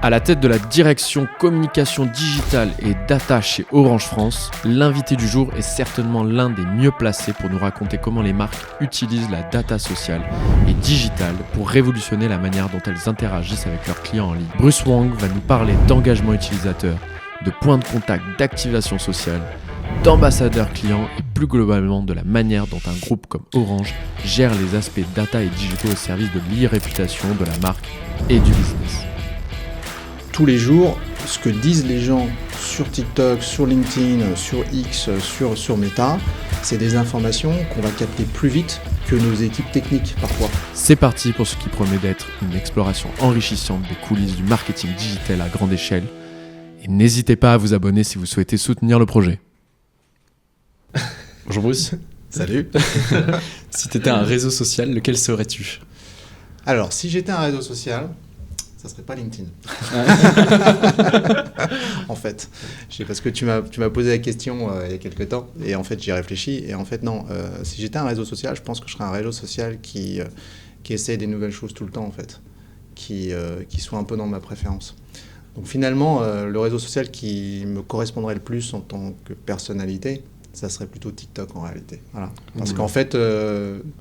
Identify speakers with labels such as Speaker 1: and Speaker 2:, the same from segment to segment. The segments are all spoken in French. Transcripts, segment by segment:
Speaker 1: À la tête de la direction communication digitale et data chez Orange France, l'invité du jour est certainement l'un des mieux placés pour nous raconter comment les marques utilisent la data sociale et digitale pour révolutionner la manière dont elles interagissent avec leurs clients en ligne. Bruce Wang va nous parler d'engagement utilisateur, de points de contact d'activation sociale, d'ambassadeurs clients et plus globalement de la manière dont un groupe comme Orange gère les aspects data et digitaux au service de l'e-réputation de la marque et du business.
Speaker 2: Tous les jours, ce que disent les gens sur TikTok, sur LinkedIn, sur X, sur Meta, c'est des informations qu'on va capter plus vite que nos équipes techniques parfois.
Speaker 1: C'est parti pour ce qui promet d'être une exploration enrichissante des coulisses du marketing digital à grande échelle. Et n'hésitez pas à vous abonner si vous souhaitez soutenir le projet.
Speaker 3: Bonjour Bruce.
Speaker 2: Salut.
Speaker 3: Si tu étais un réseau social, lequel serais-tu ?
Speaker 2: Alors, si j'étais un réseau social, ça serait pas LinkedIn. En fait, parce que tu m'as posé la question il y a quelques temps, et en fait j'y ai réfléchi, et en fait non, si j'étais un réseau social, je pense que je serais un réseau social qui essaie des nouvelles choses tout le temps en fait, qui soit un peu dans ma préférence. Donc finalement, le réseau social qui me correspondrait le plus en tant que personnalité, ça serait plutôt TikTok en réalité. Voilà. Parce qu'en fait,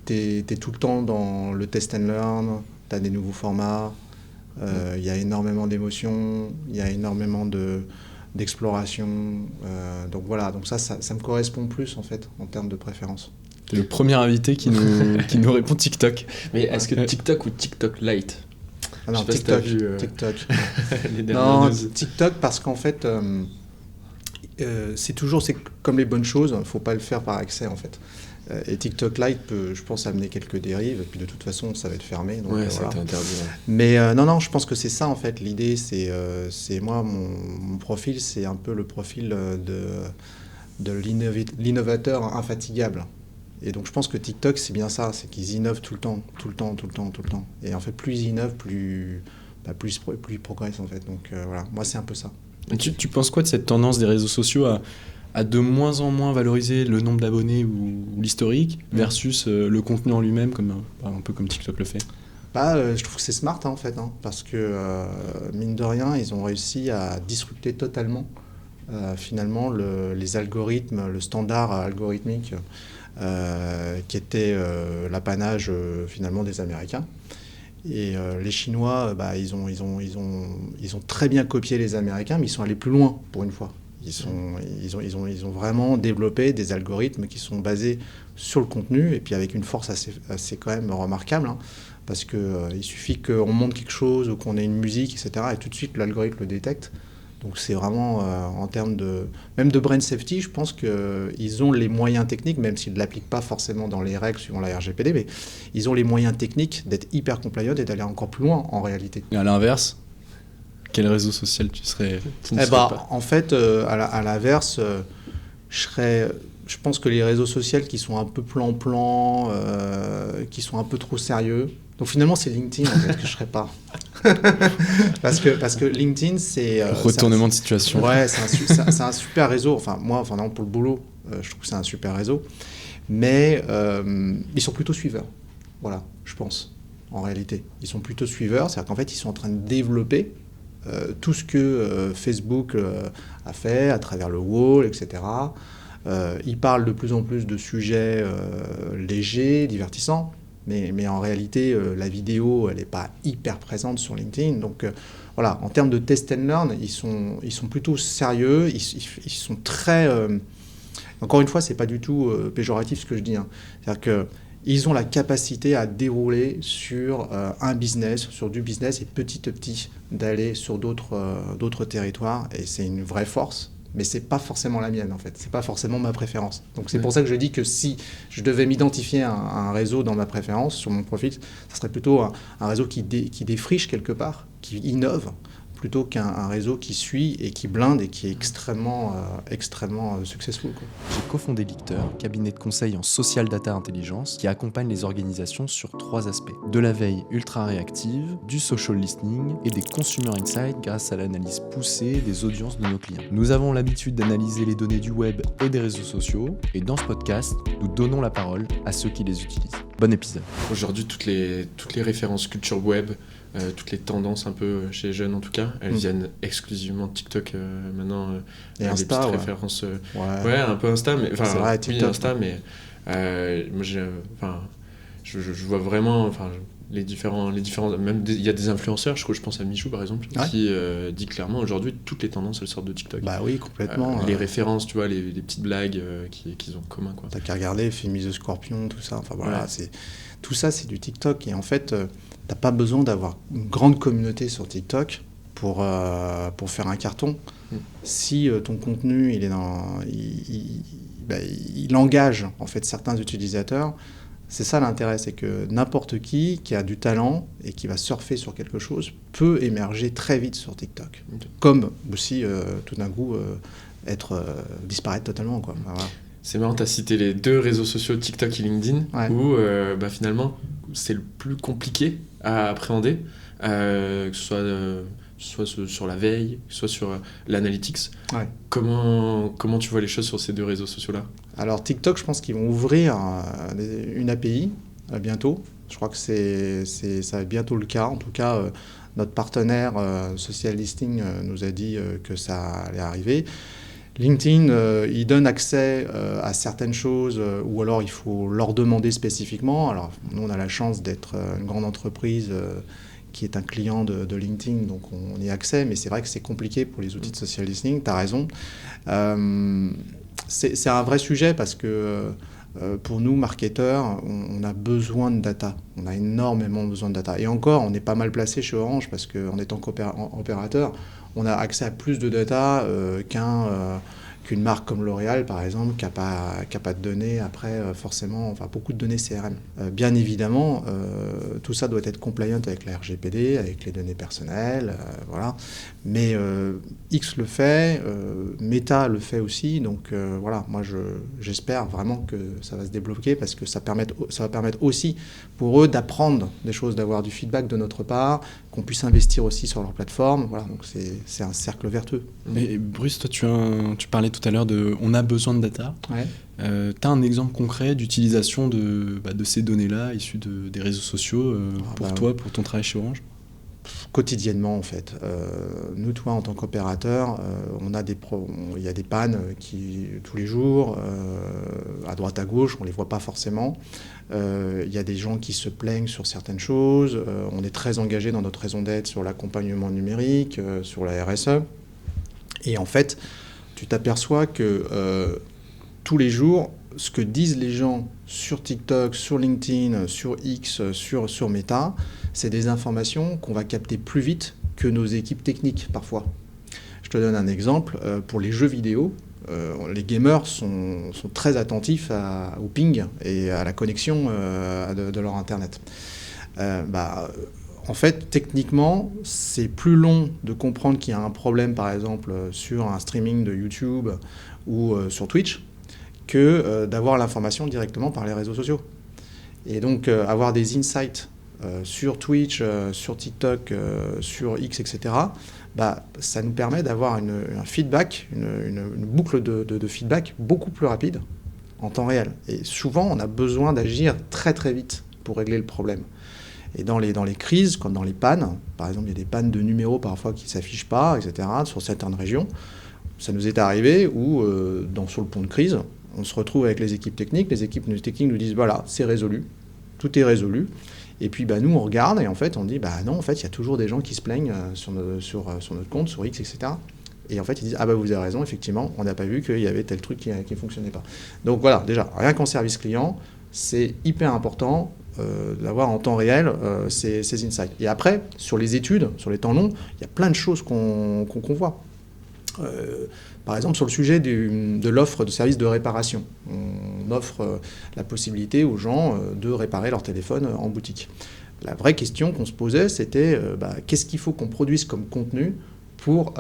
Speaker 2: t'es tout le temps dans le test and learn, t'as des nouveaux formats, il y a énormément d'émotions, il y a énormément d'exploration. Donc voilà, donc ça me correspond plus en fait en termes de préférence.
Speaker 3: T'es le premier invité qui nous répond TikTok. Mais est-ce que
Speaker 1: Ouais.
Speaker 3: TikTok ou TikTok Lite ?
Speaker 2: Ah non,
Speaker 3: Je sais pas si t'as vu,
Speaker 2: TikTok.
Speaker 3: les dernières
Speaker 2: Non,
Speaker 3: news.
Speaker 2: TikTok parce qu'en fait, c'est comme les bonnes choses, il ne faut pas le faire par excès en fait. Et TikTok Lite peut, je pense, amener quelques dérives, et puis de toute façon, ça va être fermé. Donc,
Speaker 3: Ouais, ça a
Speaker 2: voilà.
Speaker 3: été interdit. Ouais.
Speaker 2: Mais non, je pense que c'est ça en fait. L'idée, c'est moi, mon profil, c'est un peu le profil de l'innovateur infatigable. Et donc je pense que TikTok, c'est bien ça, c'est qu'ils innovent tout le temps. Et en fait, plus ils innovent, plus ils progressent en fait. Donc voilà, moi c'est un peu ça.
Speaker 3: Et tu penses quoi de cette tendance des réseaux sociaux à de moins en moins valoriser le nombre d'abonnés ou l'historique versus le contenu en lui-même, un peu comme TikTok le fait ?
Speaker 2: Je trouve que c'est smart en fait, parce que mine de rien, ils ont réussi à disrupter totalement finalement les algorithmes, le standard algorithmique qui était l'apanage finalement des Américains. Et les Chinois, ils ont très bien copié les Américains, mais ils sont allés plus loin pour une fois. Ils ont vraiment développé des algorithmes qui sont basés sur le contenu et puis avec une force assez quand même remarquable, parce que il suffit qu'on montre quelque chose ou qu'on ait une musique, etc. et tout de suite l'algorithme le détecte. Donc c'est vraiment en termes même de brain safety, je pense qu'ils ont les moyens techniques, même s'ils ne l'appliquent pas forcément dans les règles suivant la RGPD, mais ils ont les moyens techniques d'être hyper compliant et d'aller encore plus loin en réalité.
Speaker 3: Et à l'inverse, quel réseau social tu ne serais pas ?
Speaker 2: En fait, à l'inverse, je pense que les réseaux sociaux qui sont un peu plan-plan, qui sont un peu trop sérieux. Donc finalement, c'est LinkedIn en fait, que je ne serais pas. parce que LinkedIn, c'est...
Speaker 3: Retournement de situation.
Speaker 2: Ouais, c'est un super réseau. Enfin, non, pour le boulot, je trouve que c'est un super réseau. Mais ils sont plutôt suiveurs. Voilà, je pense, en réalité. Ils sont plutôt suiveurs. C'est-à-dire qu'en fait, ils sont en train de développer tout ce que Facebook a fait à travers le wall, etc. Ils parlent de plus en plus de sujets légers, divertissants. Mais en réalité, la vidéo, elle n'est pas hyper présente sur LinkedIn. Donc voilà, en termes de test and learn, ils sont plutôt sérieux. Ils sont très... Encore une fois, ce n'est pas du tout péjoratif ce que je dis. C'est-à-dire qu'ils ont la capacité à dérouler sur un business, sur du business, et petit à petit d'aller sur d'autres territoires. Et c'est une vraie force. Mais c'est pas forcément la mienne en fait, c'est pas forcément ma préférence. Donc c'est pour ça que je dis que si je devais m'identifier à un réseau dans ma préférence, sur mon profil, ça serait plutôt un réseau qui défriche quelque part, qui innove, plutôt qu'un réseau qui suit et qui blinde et qui est extrêmement successful, quoi.
Speaker 4: J'ai cofondé Licteur, cabinet de conseil en social data intelligence qui accompagne les organisations sur 3 aspects. De la veille ultra réactive, du social listening et des consumer insights grâce à l'analyse poussée des audiences de nos clients. Nous avons l'habitude d'analyser les données du web et des réseaux sociaux et dans ce podcast, nous donnons la parole à ceux qui les utilisent. Bon épisode.
Speaker 1: Aujourd'hui, toutes les références culture web, toutes les tendances un peu chez les jeunes en tout cas, elles viennent exclusivement de TikTok maintenant.
Speaker 2: Et Insta,
Speaker 1: des petites
Speaker 2: ouais.
Speaker 1: références.
Speaker 2: Ouais.
Speaker 1: Un peu Insta, mais enfin,
Speaker 2: c'est vrai,
Speaker 1: oui,
Speaker 2: TikTok.
Speaker 1: Insta, mais moi je vois vraiment, les différents, même il y a des influenceurs, je pense à Michou par exemple, qui dit clairement aujourd'hui toutes les tendances elles sortent de TikTok.
Speaker 2: Bah oui, complètement.
Speaker 1: Les références, tu vois, les petites blagues qu'ils ont en commun, quoi.
Speaker 2: T'as qu'à regarder, Femi the Scorpion, tout ça. Enfin voilà, tout ça c'est du TikTok. Et en fait, t'as pas besoin d'avoir une grande communauté sur TikTok pour faire un carton. Si ton contenu il engage en fait certains utilisateurs. C'est ça l'intérêt, c'est que n'importe qui a du talent et qui va surfer sur quelque chose peut émerger très vite sur TikTok. Comme aussi, tout d'un coup, disparaître totalement, quoi. Voilà.
Speaker 1: C'est marrant, tu as cité les 2 réseaux sociaux, TikTok et LinkedIn, où finalement, c'est le plus compliqué à appréhender, que ce soit sur la veille, que ce soit sur l'analytics.
Speaker 2: Ouais.
Speaker 1: Comment tu vois les choses sur ces 2 réseaux sociaux-là ?
Speaker 2: Alors TikTok, je pense qu'ils vont ouvrir une API bientôt. Je crois que ça va être bientôt le cas. En tout cas, notre partenaire Social Listening nous a dit que ça allait arriver. LinkedIn, il donne accès à certaines choses ou alors il faut leur demander spécifiquement. Alors nous, on a la chance d'être une grande entreprise qui est un client de LinkedIn, donc on y a accès, mais c'est vrai que c'est compliqué pour les outils de social listening, tu as raison. C'est un vrai sujet parce que pour nous, marketeurs, on a besoin de data. On a énormément besoin de data. Et encore, on est pas mal placé chez Orange parce qu'en étant opérateur, on a accès à plus de data qu'une marque comme L'Oréal, par exemple, qui n'a pas de données après, forcément, beaucoup de données CRM. Bien évidemment, tout ça doit être compliant avec la RGPD, avec les données personnelles, voilà. Mais X le fait, Meta le fait aussi, donc voilà, moi j'espère vraiment que ça va se débloquer parce que ça va permettre aussi pour eux d'apprendre des choses, d'avoir du feedback de notre part, qu'on puisse investir aussi sur leur plateforme, voilà, donc c'est un cercle vertueux.
Speaker 3: Mais Bruce, toi tu parlais tout à l'heure de on a besoin de data.
Speaker 2: Ouais.
Speaker 3: Tu as un exemple concret d'utilisation de ces données-là issues des réseaux sociaux pour toi, pour ton travail chez Orange ?
Speaker 2: Quotidiennement en fait. Nous, toi, en tant qu'opérateur, il y a des pannes qui tous les jours, à droite à gauche, on les voit pas forcément. Il y a des gens qui se plaignent sur certaines choses. On est très engagé dans notre raison d'être sur l'accompagnement numérique, sur la RSE. Et en fait, tu t'aperçois que tous les jours, ce que disent les gens sur TikTok, sur LinkedIn, sur X, sur Meta, c'est des informations qu'on va capter plus vite que nos équipes techniques parfois. Je te donne un exemple. Pour les jeux vidéo, les gamers sont très attentifs au ping et à la connexion de leur Internet. En fait, techniquement, c'est plus long de comprendre qu'il y a un problème, par exemple, sur un streaming de YouTube ou sur Twitch, que d'avoir l'information directement par les réseaux sociaux. Et donc, avoir des insights sur Twitch, sur TikTok, sur X, etc., ça nous permet d'avoir un feedback, une boucle de feedback beaucoup plus rapide en temps réel. Et souvent, on a besoin d'agir très très vite pour régler le problème. Et dans les crises, comme dans les pannes, par exemple, il y a des pannes de numéros parfois qui ne s'affichent pas, etc., sur certaines régions. Ça nous est arrivé où, sur le pont de crise, on se retrouve avec les équipes techniques nous disent, voilà, c'est résolu, tout est résolu. Et puis nous, on regarde et en fait, on dit, non, en fait, il y a toujours des gens qui se plaignent sur notre compte, sur X, etc. Et en fait, ils disent, vous avez raison, effectivement, on n'a pas vu qu'il y avait tel truc qui ne fonctionnait pas. Donc voilà, déjà, rien qu'en service client, c'est hyper important d'avoir en temps réel ces insights. Et après, sur les études, sur les temps longs, il y a plein de choses qu'on voit. Par exemple, sur le sujet de l'offre de services de réparation. On offre la possibilité aux gens de réparer leur téléphone en boutique. La vraie question qu'on se posait, c'était qu'est-ce qu'il faut qu'on produise comme contenu pour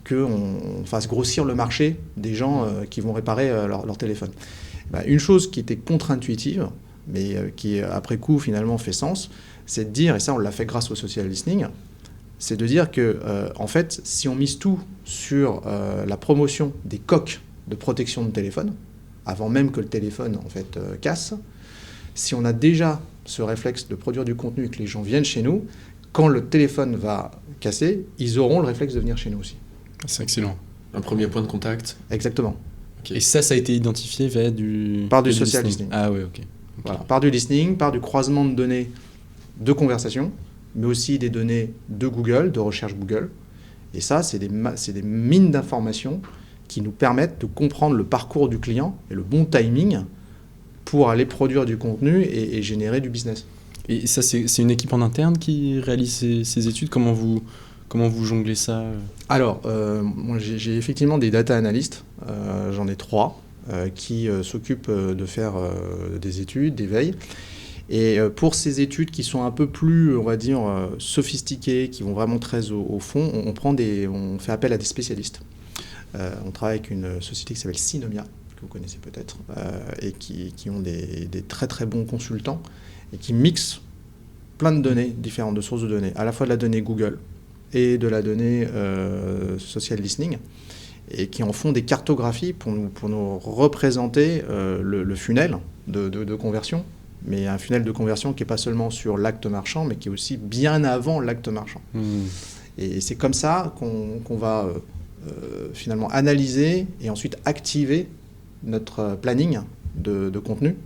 Speaker 2: qu'on fasse grossir le marché des gens qui vont réparer leur téléphone. Une chose qui était contre-intuitive, mais qui après coup finalement fait sens, c'est de dire, et ça on l'a fait grâce au social listening, c'est de dire que, en fait, si on mise tout sur la promotion des coques de protection de téléphone, avant même que le téléphone, en fait, casse, si on a déjà ce réflexe de produire du contenu et que les gens viennent chez nous, quand le téléphone va casser, ils auront le réflexe de venir chez nous aussi.
Speaker 3: C'est excellent.
Speaker 1: Un premier point de contact.
Speaker 2: Exactement.
Speaker 3: Et ça a été identifié
Speaker 2: par du social listening.
Speaker 3: Ah ouais, ok.
Speaker 2: Voilà, par du listening, par du croisement de données de conversation, mais aussi des données de Google, de recherche Google. Et ça, c'est des mines d'informations qui nous permettent de comprendre le parcours du client et le bon timing pour aller produire du contenu et générer du business.
Speaker 3: Et ça, c'est une équipe en interne qui réalise ces études. Comment vous jonglez ça?
Speaker 2: Alors, moi, j'ai effectivement des data analystes. J'en ai 3 qui s'occupent de faire des études, des veilles. Et pour ces études qui sont un peu plus, on va dire, sophistiquées, qui vont vraiment très au fond, on fait appel à des spécialistes. On travaille avec une société qui s'appelle Synomia, que vous connaissez peut-être, et qui ont des très très bons consultants et qui mixent plein de données différentes, de sources de données, à la fois de la donnée Google et de la donnée social listening, et qui en font des cartographies pour nous représenter le funnel de conversion, mais un funnel de conversion qui n'est pas seulement sur l'acte marchand, mais qui est aussi bien avant l'acte marchand. Et c'est comme ça qu'on va finalement analyser et ensuite activer notre planning de contenu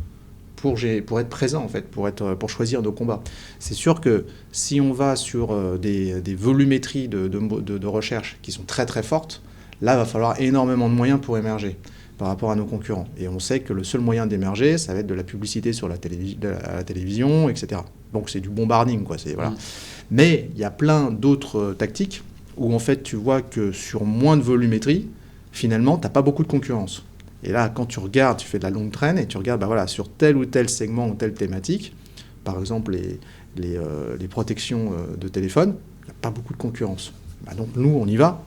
Speaker 2: pour être présent, en fait, pour choisir nos combats. C'est sûr que si on va sur des volumétries de recherche qui sont très très fortes, là, il va falloir énormément de moyens pour émerger par rapport à nos concurrents. Et on sait que le seul moyen d'émerger, ça va être de la publicité sur la télévision, etc. Donc c'est du bombarding, quoi. Voilà. Mais il y a plein d'autres tactiques où en fait tu vois que sur moins de volumétrie, finalement, tu n'as pas beaucoup de concurrence. Et là, quand tu regardes, tu fais de la longue traîne et tu regardes sur tel ou tel segment ou telle thématique, par exemple les protections de téléphone, il n'y a pas beaucoup de concurrence. Donc nous, on y va.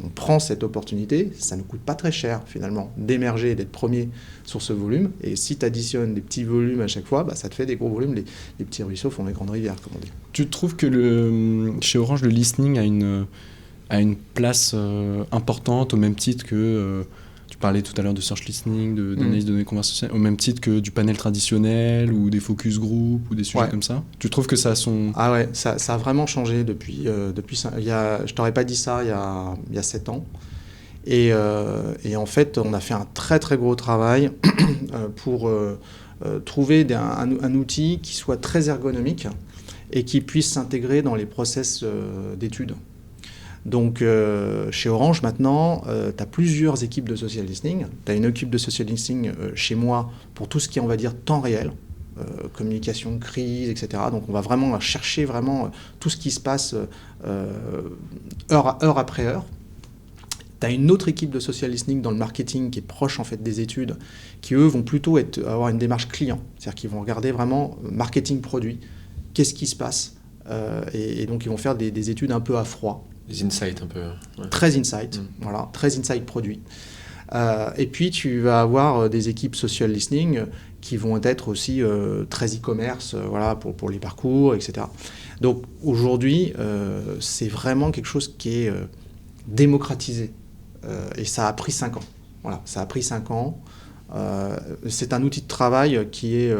Speaker 2: On prend cette opportunité, ça ne coûte pas très cher finalement d'émerger et d'être premier sur ce volume. Et si tu additionnes des petits volumes à chaque fois, ça te fait des gros volumes. Les petits ruisseaux font des grandes rivières, comme on dit.
Speaker 3: Tu trouves que chez Orange, le listening a une place importante au même titre que... tu parlais tout à l'heure de search listening, d'analyse de données conversationnelles, au même titre que du panel traditionnel ou des focus group ou des sujets comme ça. Tu trouves que ça a son...
Speaker 2: Ah ouais, ça a vraiment changé depuis je t'aurais pas dit ça il y a 7 ans. Et en fait, on a fait un très très gros travail pour trouver un outil qui soit très ergonomique et qui puisse s'intégrer dans les process d'études. Donc, chez Orange, maintenant, tu as plusieurs équipes de social listening. Tu as une équipe de social listening chez moi pour tout ce qui est, on va dire, temps réel, communication de crise, etc. Donc, on va vraiment chercher tout ce qui se passe heure après heure. Tu as une autre équipe de social listening dans le marketing qui est proche en fait, des études, qui, eux, vont plutôt avoir une démarche client. C'est-à-dire qu'ils vont regarder vraiment marketing produit, qu'est-ce qui se passe. Et donc, ils vont faire des études un peu à froid.
Speaker 1: Des insights un peu. Ouais.
Speaker 2: Très insight, voilà, très insight produit. Et puis tu vas avoir des équipes social listening qui vont être aussi très e-commerce, voilà, pour les parcours, etc. Donc aujourd'hui, c'est vraiment quelque chose qui est démocratisé. Et ça a pris 5 ans. Voilà, ça a pris 5 ans. C'est un outil de travail qui est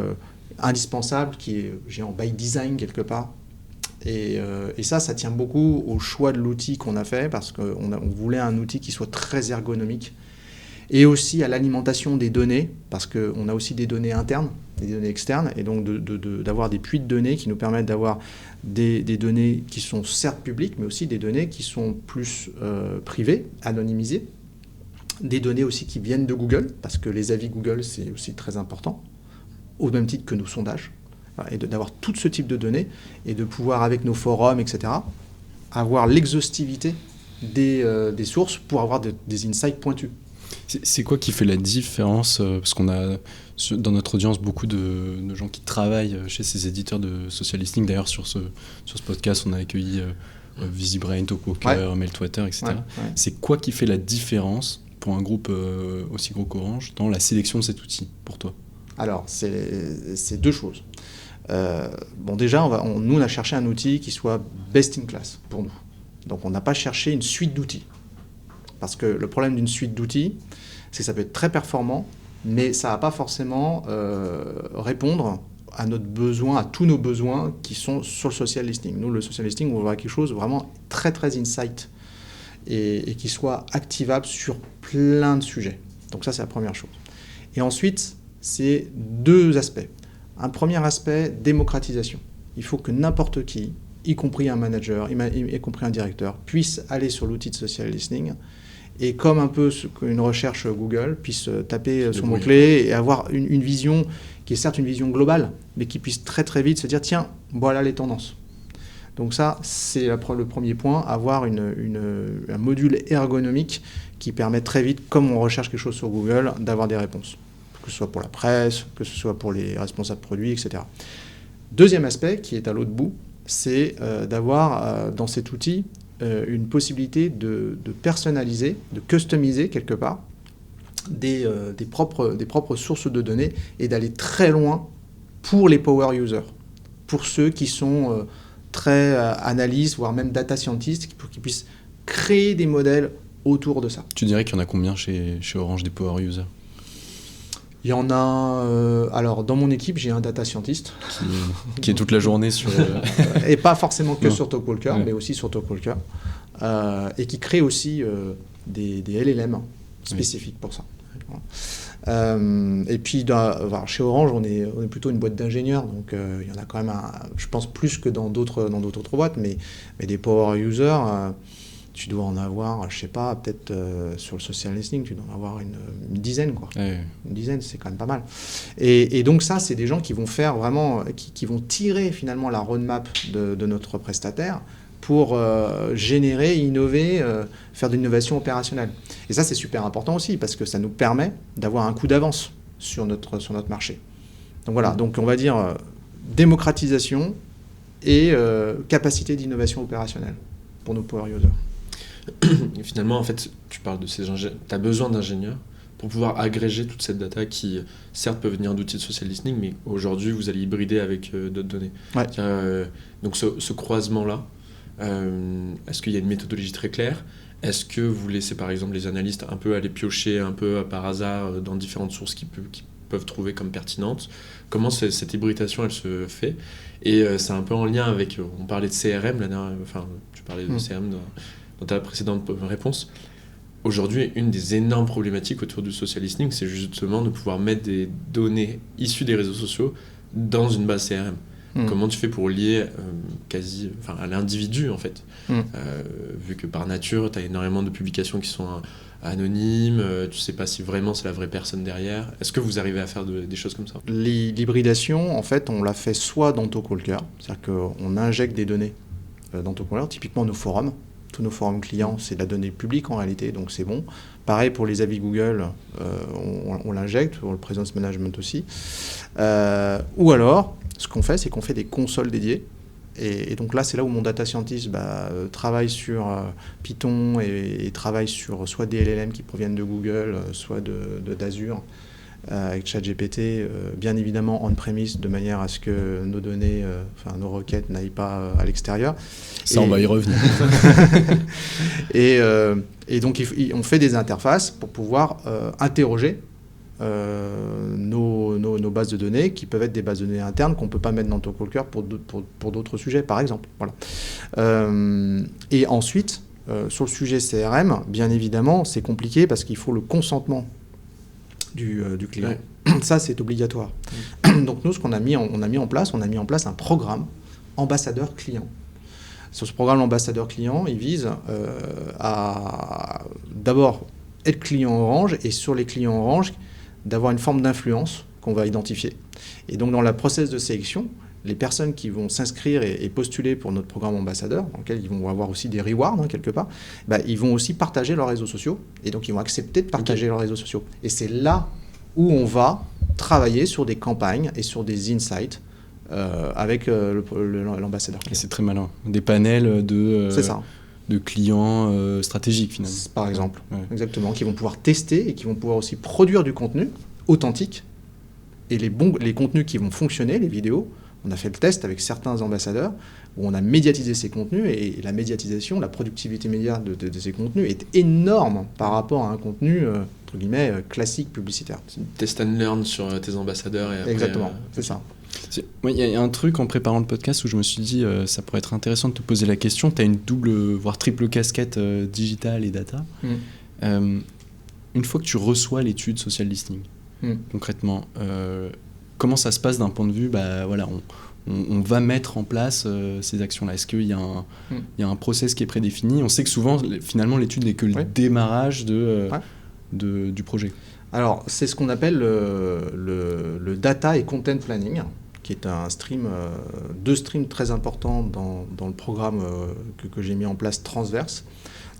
Speaker 2: indispensable, qui est en by design quelque part. Et ça tient beaucoup au choix de l'outil qu'on a fait, parce qu'on voulait un outil qui soit très ergonomique, et aussi à l'alimentation des données, parce qu'on a aussi des données internes, des données externes, et donc d'avoir des puits de données qui nous permettent d'avoir des données qui sont certes publiques, mais aussi des données qui sont plus privées, anonymisées, des données aussi qui viennent de Google, parce que les avis Google, c'est aussi très important, au même titre que nos sondages. Et d'avoir tout ce type de données et de pouvoir, avec nos forums, etc., avoir l'exhaustivité des sources pour avoir des insights pointus.
Speaker 3: C'est quoi qui fait la différence? Parce qu'on a dans notre audience beaucoup de gens qui travaillent chez ces éditeurs de social listening. D'ailleurs, sur ce podcast, on a accueilli VisiBrain, TopWalker, Meltwater, etc. Ouais. C'est quoi qui fait la différence pour un groupe aussi gros qu'Orange dans la sélection de cet outil, pour toi?
Speaker 2: Alors, c'est 2 choses. Déjà, nous, on a cherché un outil qui soit best in class pour nous. Donc, on n'a pas cherché une suite d'outils. Parce que le problème d'une suite d'outils, c'est que ça peut être très performant, mais ça ne va pas forcément répondre à notre besoin, à tous nos besoins qui sont sur le social listening. Nous, le social listening, on voit quelque chose vraiment très, très insight et qui soit activable sur plein de sujets. Donc ça, c'est la première chose. Et ensuite, c'est 2 aspects. Un premier aspect, démocratisation. Il faut que n'importe qui, y compris un manager, y compris un directeur, puisse aller sur l'outil de social listening et comme un peu une recherche Google, puisse taper son mot-clé et avoir une vision qui est certes une vision globale, mais qui puisse très très vite se dire tiens, voilà les tendances. Donc ça, c'est le premier point, avoir un module ergonomique qui permet très vite, comme on recherche quelque chose sur Google, d'avoir des réponses. Que ce soit pour la presse, que ce soit pour les responsables produits, etc. Deuxième aspect, qui est à l'autre bout, c'est d'avoir dans cet outil une possibilité de personnaliser, de customiser quelque part des propres sources de données et d'aller très loin pour les power users, pour ceux qui sont très analystes, voire même data scientists, pour qu'ils puissent créer des modèles autour de ça.
Speaker 3: Tu dirais qu'il y en a combien chez Orange des power users ?
Speaker 2: Il y en a... alors, dans mon équipe, j'ai un data scientist.
Speaker 3: Qui est toute la journée sur...
Speaker 2: et pas forcément que sur Talkwalker, mais aussi sur Talkwalker. Et qui crée aussi des LLM spécifiques pour ça. Et puis, chez Orange, on est plutôt une boîte d'ingénieurs. Donc, il y en a quand même, je pense, plus que dans d'autres boîtes. Mais des power users... tu dois en avoir, je sais pas, peut-être sur le social listening, tu dois en avoir une dizaine, quoi. Ouais. Une dizaine, c'est quand même pas mal. Et donc ça, c'est des gens qui vont faire vraiment, qui vont tirer finalement la roadmap de notre prestataire pour générer, innover, faire de l'innovation opérationnelle. Et ça, c'est super important aussi, parce que ça nous permet d'avoir un coup d'avance sur notre marché. Donc voilà, donc on va dire démocratisation et capacité d'innovation opérationnelle pour nos power users.
Speaker 1: Et finalement, en fait, tu parles de ces ingénieurs. Tu as besoin d'ingénieurs pour pouvoir agréger toute cette data qui, certes, peut venir d'outils de social listening, mais aujourd'hui, vous allez hybrider avec d'autres données. Ouais. Donc, ce croisement-là, est-ce qu'il y a une méthodologie très claire ? Est-ce que vous laissez, par exemple, les analystes un peu aller piocher un peu par hasard dans différentes sources qu'ils peuvent trouver comme pertinentes ? Comment cette hybridation, elle se fait ? Et c'est un peu en lien avec... On parlait de CRM, tu parlais de CRM dans ta précédente réponse. Aujourd'hui, une des énormes problématiques autour du social listening, c'est justement de pouvoir mettre des données issues des réseaux sociaux dans une base CRM. Comment tu fais pour lier à l'individu, en fait, vu que par nature, tu as énormément de publications qui sont anonymes, tu sais pas si vraiment c'est la vraie personne derrière. Est-ce que vous arrivez à faire des choses comme ça ?
Speaker 2: L'hybridation, en fait, on l'a fait soit dans Talkwalker, c'est-à-dire qu'on injecte des données dans Talkwalker, typiquement nos forums. Tous nos forums clients, c'est de la donnée publique en réalité, donc c'est bon. Pareil pour les avis Google, on l'injecte, pour le presence management aussi. Ou alors, ce qu'on fait, c'est qu'on fait des consoles dédiées. Et donc là, c'est là où mon data scientist travaille sur Python et travaille sur soit des LLM qui proviennent de Google, soit d'Azure, avec ChatGPT, bien évidemment on-premise, de manière à ce que nos données, nos requêtes n'aillent pas à l'extérieur.
Speaker 3: Ça, on va y revenir.
Speaker 2: Et donc, on fait des interfaces pour pouvoir interroger nos bases de données, qui peuvent être des bases de données internes qu'on ne peut pas mettre dans Talkwalker pour d'autres sujets, par exemple. Voilà. Et ensuite, sur le sujet CRM, bien évidemment, c'est compliqué parce qu'il faut le consentement du client. Ouais. Ça, c'est obligatoire. Donc nous, ce qu'on a mis en place un programme ambassadeur client. Sur ce programme ambassadeur client, il vise à d'abord être client Orange, et sur les clients Orange, d'avoir une forme d'influence qu'on va identifier. Et donc dans la process de sélection, les personnes qui vont s'inscrire et postuler pour notre programme ambassadeur, dans lequel ils vont avoir aussi des rewards quelque part, ils vont aussi partager leurs réseaux sociaux, et donc ils vont accepter de partager leurs réseaux sociaux. Et c'est là où on va travailler sur des campagnes et sur des insights avec l'ambassadeur.
Speaker 3: Et c'est très malin. Des panels de clients stratégiques finalement.
Speaker 2: Par exemple, exactement, qui vont pouvoir tester et qui vont pouvoir aussi produire du contenu authentique, et les contenus qui vont fonctionner, les vidéos. On a fait le test avec certains ambassadeurs où on a médiatisé ces contenus, et la médiatisation, la productivité média de ces contenus est énorme par rapport à un contenu, entre guillemets, classique publicitaire.
Speaker 1: Test and learn sur tes ambassadeurs. Et après,
Speaker 2: exactement, c'est ça.
Speaker 3: Il y a un truc en préparant le podcast où je me suis dit ça pourrait être intéressant de te poser la question. Tu as une double, voire triple casquette digitale et data. Une fois que tu reçois l'étude social listening, concrètement, comment ça se passe d'un point de vue on va mettre en place ces actions-là. Est-ce qu'il y a un process qui est prédéfini? On sait que souvent, finalement, l'étude n'est que le démarrage du projet.
Speaker 2: Alors, c'est ce qu'on appelle le data et content planning, qui est un stream, deux streams très importants dans le programme que j'ai mis en place transverse.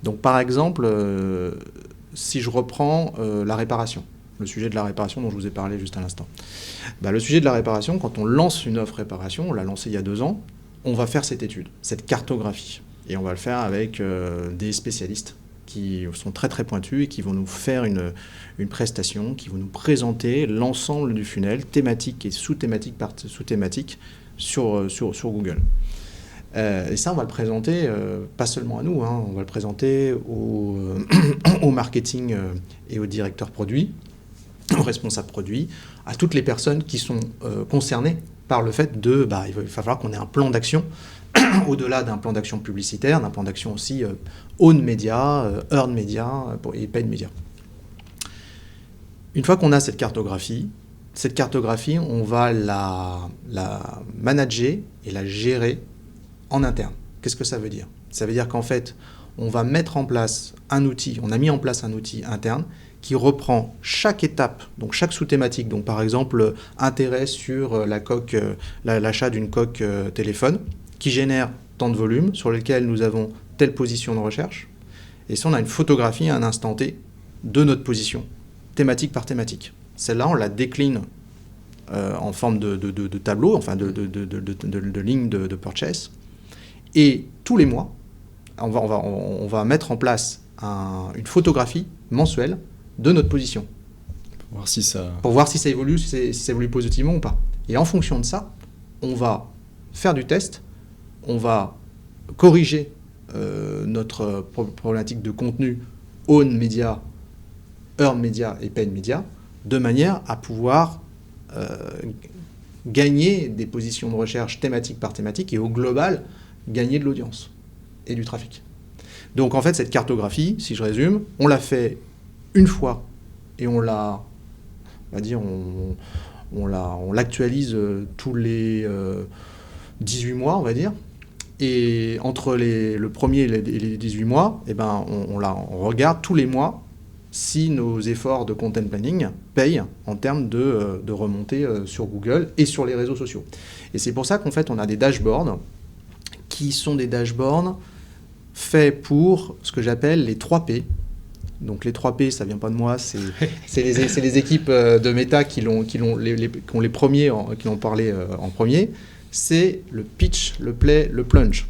Speaker 2: Donc, par exemple, si je reprends la réparation, le sujet de la réparation dont je vous ai parlé juste à l'instant. Le sujet de la réparation, quand on lance une offre réparation, on l'a lancée il y a 2 ans, on va faire cette étude, cette cartographie. Et on va le faire avec des spécialistes qui sont très très pointus et qui vont nous faire une prestation, qui vont nous présenter l'ensemble du funnel, thématique et sous-thématique par sous-thématique sur Google. Et ça, on va le présenter pas seulement à nous, on va le présenter au marketing et au directeur produit, aux responsables produits, à toutes les personnes qui sont concernées par le fait il va falloir qu'on ait un plan d'action au-delà d'un plan d'action publicitaire, d'un plan d'action aussi own media, earned media et paid media. Une fois qu'on a cette cartographie, on va la manager et la gérer en interne. Qu'est-ce que ça veut dire? Ça veut dire qu'en fait, on va mettre en place un outil, on a mis en place un outil interne qui reprend chaque étape, donc chaque sous-thématique, donc par exemple intérêt sur l'achat d'une coque téléphone, qui génère tant de volume, sur lequel nous avons telle position de recherche, et si on a une photographie à un instant T de notre position, thématique par thématique. Celle-là, on la décline en forme de tableau, enfin de ligne de purchase, et tous les mois, on va mettre en place une photographie mensuelle de notre position. Pour voir si ça évolue, si ça évolue positivement ou pas. Et en fonction de ça, on va faire du test, on va corriger notre problématique de contenu own media, earned media et paid media, de manière à pouvoir gagner des positions de recherche thématique par thématique et au global, gagner de l'audience et du trafic. Donc en fait, cette cartographie, si je résume, on l'a fait une fois et on l'actualise tous les 18 mois, on va dire. Et entre le premier et les 18 mois, on regarde tous les mois si nos efforts de content planning payent en termes de remontée sur Google et sur les réseaux sociaux. Et c'est pour ça qu'en fait, on a des dashboards qui sont des dashboards faits pour ce que j'appelle les 3 P. Donc les 3 P, ça vient pas de moi, c'est les équipes de Meta qui ont parlé en premier. C'est le pitch, le play, le plunge.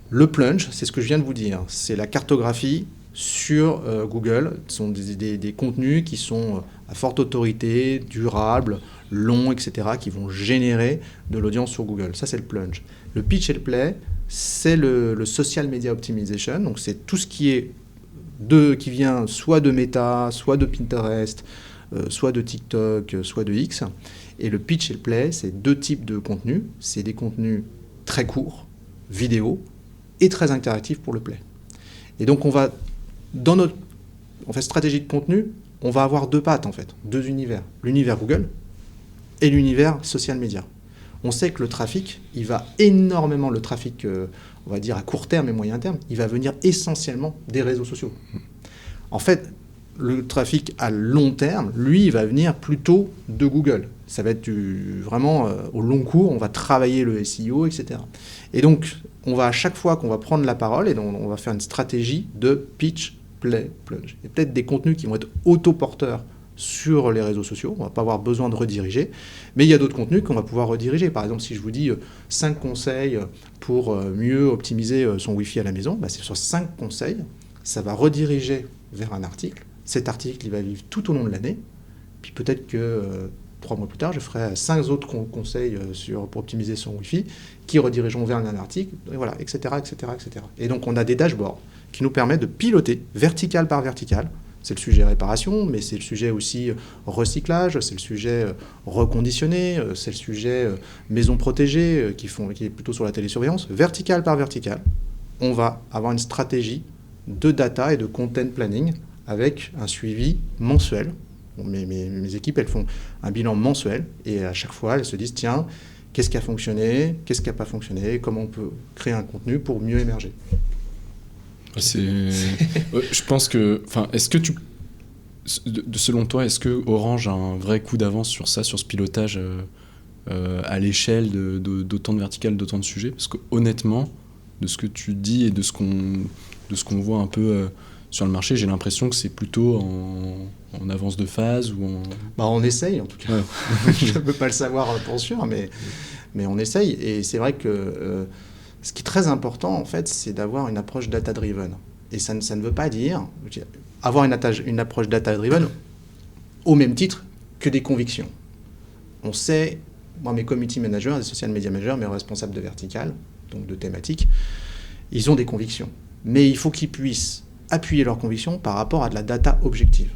Speaker 2: Le plunge, c'est ce que je viens de vous dire. C'est la cartographie sur Google. Ce sont des contenus qui sont à forte autorité, durables, longs, etc., qui vont générer de l'audience sur Google. Ça, c'est le plunge. Le pitch et le play, c'est le social media optimization. Donc c'est tout ce qui vient soit de Meta, soit de Pinterest, soit de TikTok, soit de X. Et le pitch et le play, c'est 2 types de contenus. C'est des contenus très courts, vidéo, et très interactifs pour le play. Et donc dans notre stratégie de contenu, on va avoir 2 pattes en fait, 2 univers. L'univers Google et l'univers social media. On sait que le trafic, il va énormément, le trafic, on va dire à court terme et moyen terme, il va venir essentiellement des réseaux sociaux. En fait, le trafic à long terme, lui, il va venir plutôt de Google. Ça va être vraiment au long cours, on va travailler le SEO, etc. Et donc, on va à chaque fois qu'on va prendre la parole, et donc on va faire une stratégie de pitch, play, plunge. Il y a peut-être des contenus qui vont être autoporteurs sur les réseaux sociaux, on ne va pas avoir besoin de rediriger, mais il y a d'autres contenus qu'on va pouvoir rediriger. Par exemple, si je vous dis 5 conseils pour mieux optimiser son Wi-Fi à la maison, c'est sur 5 conseils, ça va rediriger vers un article. Cet article, il va vivre tout au long de l'année, puis peut-être que 3 mois plus tard, je ferai 5 autres conseils pour optimiser son Wi-Fi qui redirigeront vers un article, et voilà, etc., etc., etc. Et donc, on a des dashboards qui nous permettent de piloter vertical par vertical C'est le sujet réparation, mais c'est le sujet aussi recyclage, c'est le sujet reconditionné, c'est le sujet maison protégée qui est plutôt sur la télésurveillance. Vertical par vertical, on va avoir une stratégie de data et de content planning avec un suivi mensuel. Bon, mes équipes, elles font un bilan mensuel et à chaque fois, elles se disent tiens, qu'est-ce qui a fonctionné, qu'est-ce qui n'a pas fonctionné, comment on peut créer un contenu pour mieux émerger.
Speaker 3: Je pense que, est-ce que selon toi, est-ce que Orange a un vrai coup d'avance sur ça, sur ce pilotage à l'échelle d'autant de verticales, d'autant de sujets? Parce que honnêtement, de ce que tu dis et de ce qu'on voit un peu sur le marché, j'ai l'impression que c'est plutôt en avance de phase ou en...
Speaker 2: on essaye en tout cas. Ouais. Je ne peux pas le savoir pour sûr, mais on essaye. Et c'est vrai que ce qui est très important, en fait, c'est d'avoir une approche data-driven. Et ça ne veut pas dire avoir une approche data-driven au même titre que des convictions. On sait, moi, mes community managers, les social media managers, mes responsables de vertical, donc de thématiques, ils ont des convictions. Mais il faut qu'ils puissent appuyer leurs convictions par rapport à de la data objective.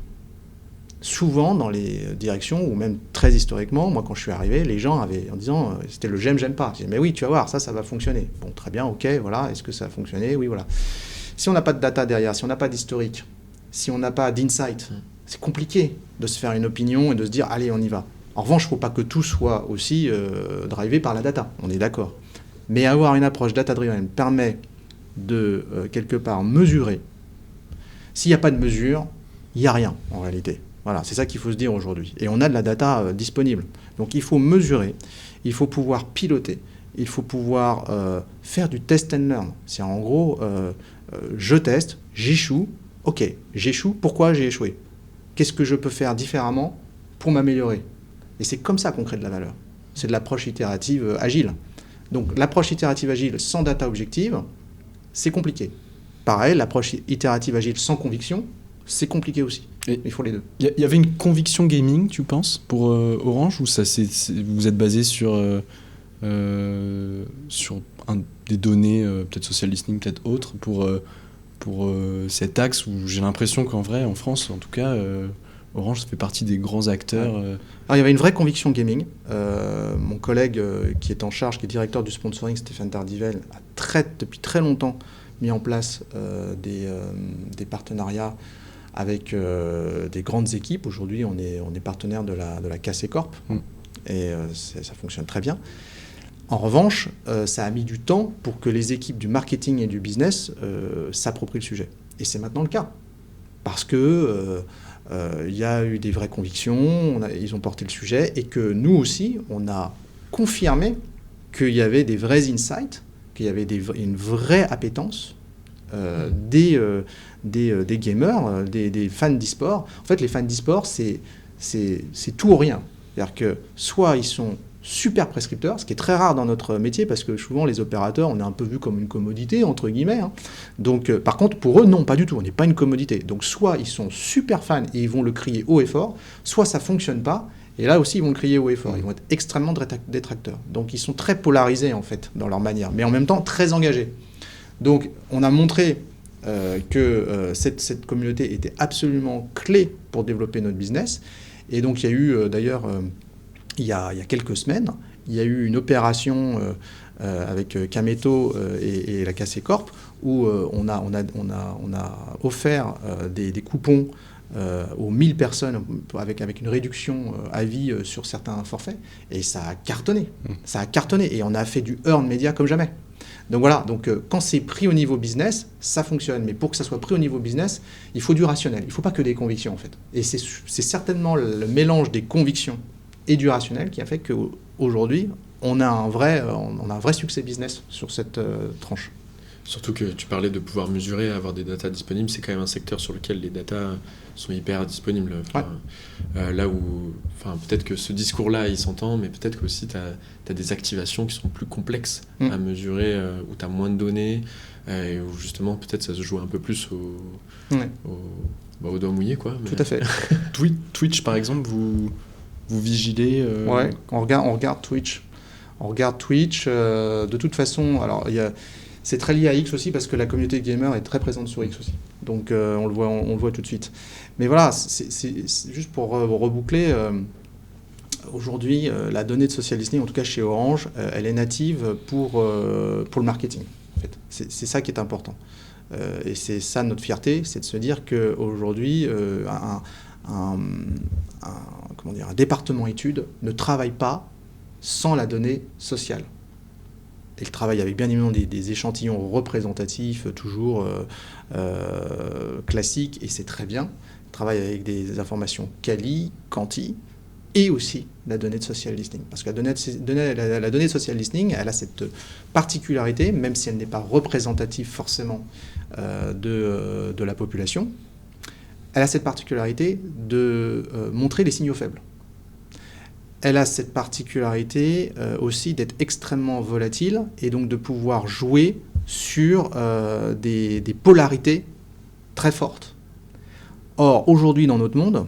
Speaker 2: Souvent, dans les directions, ou même très historiquement, moi, quand je suis arrivé, les gens avaient, en disant, c'était le j'aime pas. Je disais, mais oui, tu vas voir, ça va fonctionner. Bon, très bien, ok, voilà, est-ce que ça a fonctionné? Oui, voilà. Si on n'a pas de data derrière, si on n'a pas d'historique, si on n'a pas d'insight, c'est compliqué de se faire une opinion et de se dire, allez, on y va. En revanche, il ne faut pas que tout soit aussi drivé par la data, on est d'accord. Mais avoir une approche data-driven permet de, quelque part, mesurer. S'il n'y a pas de mesure, il n'y a rien, en réalité. Voilà, c'est ça qu'il faut se dire aujourd'hui. Et on a de la data disponible. Donc il faut mesurer, il faut pouvoir piloter, il faut pouvoir faire du test and learn. C'est en gros, je teste, j'échoue, ok, j'échoue, pourquoi j'ai échoué? Qu'est-ce que je peux faire différemment pour m'améliorer? Et c'est comme ça qu'on crée de la valeur. C'est de l'approche itérative agile. Donc l'approche itérative agile sans data objective, c'est compliqué. Pareil, l'approche itérative agile sans conviction, c'est compliqué aussi. Et il faut les deux.
Speaker 3: Il y avait une conviction gaming, tu penses, pour Orange, ou ça, vous êtes basé sur des données, peut-être social listening, peut-être autres, pour cet axe où j'ai l'impression qu'en vrai, en France, en tout cas, Orange fait partie des grands acteurs.
Speaker 2: Ouais. Alors, il y avait une vraie conviction gaming. Mon collègue qui est en charge, qui est directeur du sponsoring, Stéphane Tardivel, a depuis très longtemps mis en place des partenariats avec des grandes équipes. Aujourd'hui, on est partenaire de la KC Corp et ça fonctionne très bien. En revanche, ça a mis du temps pour que les équipes du marketing et du business s'approprient le sujet. Et c'est maintenant le cas. Parce que il y a eu des vraies convictions, ils ont porté le sujet, et que nous aussi, on a confirmé qu'il y avait des vrais insights, qu'il y avait une vraie appétence des gamers, des fans d'e-sport. En fait, les fans d'e-sport, c'est tout ou rien. C'est-à-dire que soit ils sont super prescripteurs, ce qui est très rare dans notre métier, parce que souvent, les opérateurs, on est un peu vu comme une commodité, entre guillemets. Hein. Donc, par contre, pour eux, non, pas du tout. On n'est pas une commodité. Donc, soit ils sont super fans et ils vont le crier haut et fort, soit ça ne fonctionne pas. Et là aussi, ils vont le crier haut et fort. Ils vont être extrêmement détracteurs. Donc, ils sont très polarisés, en fait, dans leur manière, mais en même temps, très engagés. Donc, on a montré que cette communauté était absolument clé pour développer notre business. Et donc, il y a eu, d'ailleurs, il y a quelques semaines, il y a eu une opération avec Kameto et la KC Corp où on a offert des coupons aux 1000 personnes avec une réduction à vie sur certains forfaits. Et ça a cartonné. Ça a cartonné. Et on a fait du earn media comme jamais. Donc voilà, quand c'est pris au niveau business, ça fonctionne. Mais pour que ça soit pris au niveau business, il faut du rationnel. Il ne faut pas que des convictions, en fait. Et c'est certainement le mélange des convictions et du rationnel qui a fait qu'aujourd'hui, on a un vrai succès business sur cette tranche.
Speaker 1: Surtout que tu parlais de pouvoir mesurer, avoir des datas disponibles, c'est quand même un secteur sur lequel les datas sont hyper disponibles. Là où, peut-être que ce discours-là, il s'entend, mais peut-être qu'aussi tu as des activations qui sont plus complexes à mesurer, où tu as moins de données, et où justement peut-être ça se joue un peu plus au doigt mouillé. Quoi, mais...
Speaker 2: Tout à fait.
Speaker 3: Twitch, par exemple, vous vigilez
Speaker 2: Ouais, on regarde Twitch. On regarde Twitch. De toute façon, alors c'est très lié à X aussi parce que la communauté de gamers est très présente sur X aussi. Donc on le voit tout de suite. Mais voilà, c'est juste pour reboucler. Aujourd'hui, la donnée de social listening, en tout cas chez Orange, elle est native pour le marketing. En fait. C'est ça qui est important. Et c'est ça notre fierté, c'est de se dire qu'aujourd'hui, un département études ne travaille pas sans la donnée sociale. Il travaille avec bien évidemment des échantillons représentatifs, toujours classiques, et c'est très bien. Il travaille avec des informations quali, quanti, et aussi la donnée de social listening. Parce que la donnée de social listening, elle a cette particularité, même si elle n'est pas représentative forcément de la population, elle a cette particularité de montrer les signaux faibles. Elle a cette particularité aussi d'être extrêmement volatile et donc de pouvoir jouer sur des polarités très fortes. Or, aujourd'hui, dans notre monde,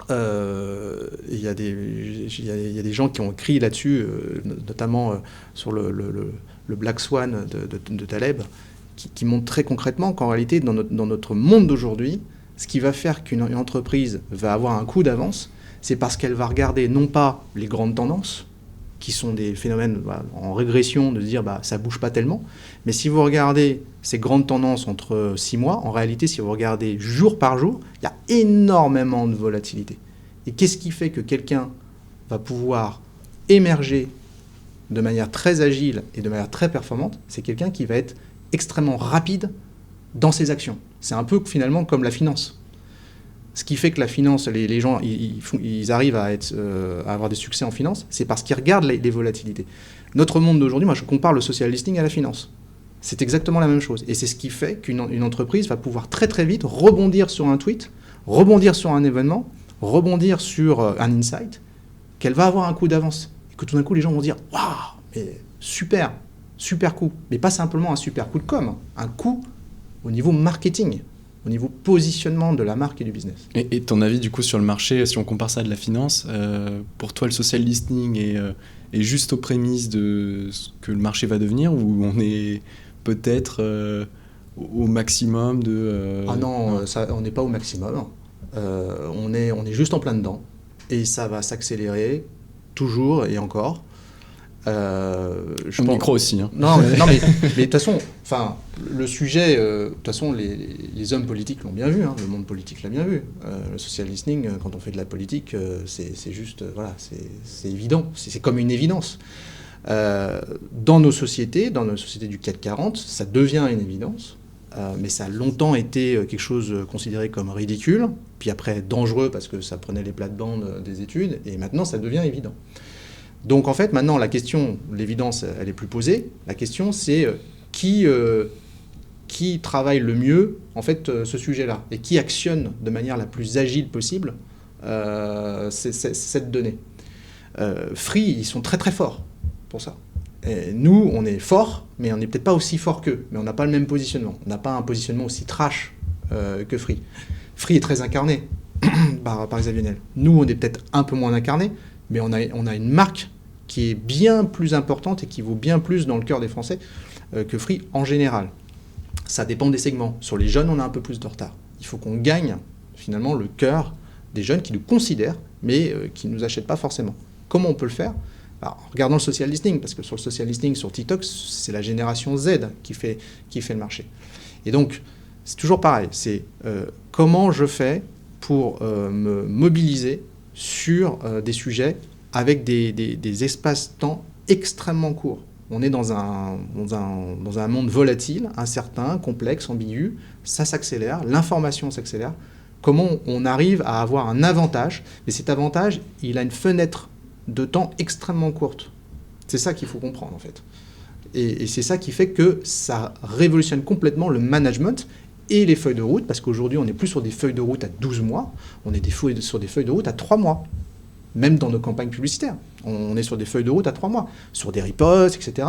Speaker 2: il y a des gens qui ont écrit là-dessus, notamment sur le Black Swan de Taleb, qui montrent très concrètement qu'en réalité, dans notre monde d'aujourd'hui, ce qui va faire qu'une entreprise va avoir un coup d'avance, c'est parce qu'elle va regarder non pas les grandes tendances, qui sont des phénomènes en régression, de se dire ça ne bouge pas tellement, mais si vous regardez ces grandes tendances entre 6 mois, en réalité, si vous regardez jour par jour, il y a énormément de volatilité. Et qu'est-ce qui fait que quelqu'un va pouvoir émerger de manière très agile et de manière très performante? C'est quelqu'un qui va être extrêmement rapide dans ses actions. C'est un peu finalement comme la finance. Ce qui fait que la finance, les gens, ils arrivent à avoir des succès en finance, c'est parce qu'ils regardent les volatilités. Notre monde d'aujourd'hui, moi je compare le social listening à la finance. C'est exactement la même chose. Et c'est ce qui fait qu'une entreprise va pouvoir très très vite rebondir sur un tweet, rebondir sur un événement, rebondir sur un insight, qu'elle va avoir un coup d'avance. Et que tout d'un coup, les gens vont dire « Waouh, mais super, super coup ». Mais pas simplement un super coup de com', un coup au niveau marketing, au niveau positionnement de la marque et du business.
Speaker 3: Et ton avis du coup sur le marché, si on compare ça à de la finance, pour toi le social listening est juste aux prémices de ce que le marché va devenir, ou on est peut-être au maximum de...
Speaker 2: Ah non, on n'est pas au maximum. On est juste en plein dedans. Et ça va s'accélérer toujours et encore.
Speaker 3: On y croit aussi. Hein.
Speaker 2: Non, mais de toute façon, le sujet, de toute façon, les hommes politiques l'ont bien vu, hein, le monde politique l'a bien vu. Le social listening, quand on fait de la politique, c'est juste, c'est évident, c'est comme une évidence. Dans nos sociétés du CAC 40, ça devient une évidence, mais ça a longtemps été quelque chose considéré comme ridicule, puis après dangereux parce que ça prenait les plates-bandes des études, et maintenant ça devient évident. Donc en fait, maintenant, la question, l'évidence, elle est plus posée. La question, c'est qui travaille le mieux, en fait, ce sujet-là, et qui actionne de manière la plus agile possible cette donnée. Free, ils sont très très forts pour ça. Et nous, on est forts, mais on n'est peut-être pas aussi forts qu'eux. Mais on n'a pas le même positionnement. On n'a pas un positionnement aussi trash que Free. Free est très incarné par Xavier Niel. Nous, on est peut-être un peu moins incarné, mais on a une marque qui est bien plus importante et qui vaut bien plus dans le cœur des Français que Free en général. Ça dépend des segments. Sur les jeunes, on a un peu plus de retard. Il faut qu'on gagne finalement le cœur des jeunes qui nous considèrent, mais qui ne nous achètent pas forcément. Comment on peut le faire ? En regardant le social listening, parce que sur le social listening, sur TikTok, c'est la génération Z qui fait le marché. Et donc, c'est toujours pareil. C'est comment je fais pour me mobiliser sur des sujets avec des espaces-temps extrêmement courts. On est dans un monde volatile, incertain, complexe, ambigu. Ça s'accélère, l'information s'accélère. Comment on arrive à avoir un avantage ? Mais cet avantage, il a une fenêtre de temps extrêmement courte. C'est ça qu'il faut comprendre, en fait. Et c'est ça qui fait que ça révolutionne complètement le management et les feuilles de route, parce qu'aujourd'hui, on n'est plus sur des feuilles de route à 12 mois, on est sur des feuilles de route à 3 mois. Même dans nos campagnes publicitaires. On est sur des feuilles de route à 3 mois, sur des ripostes, etc.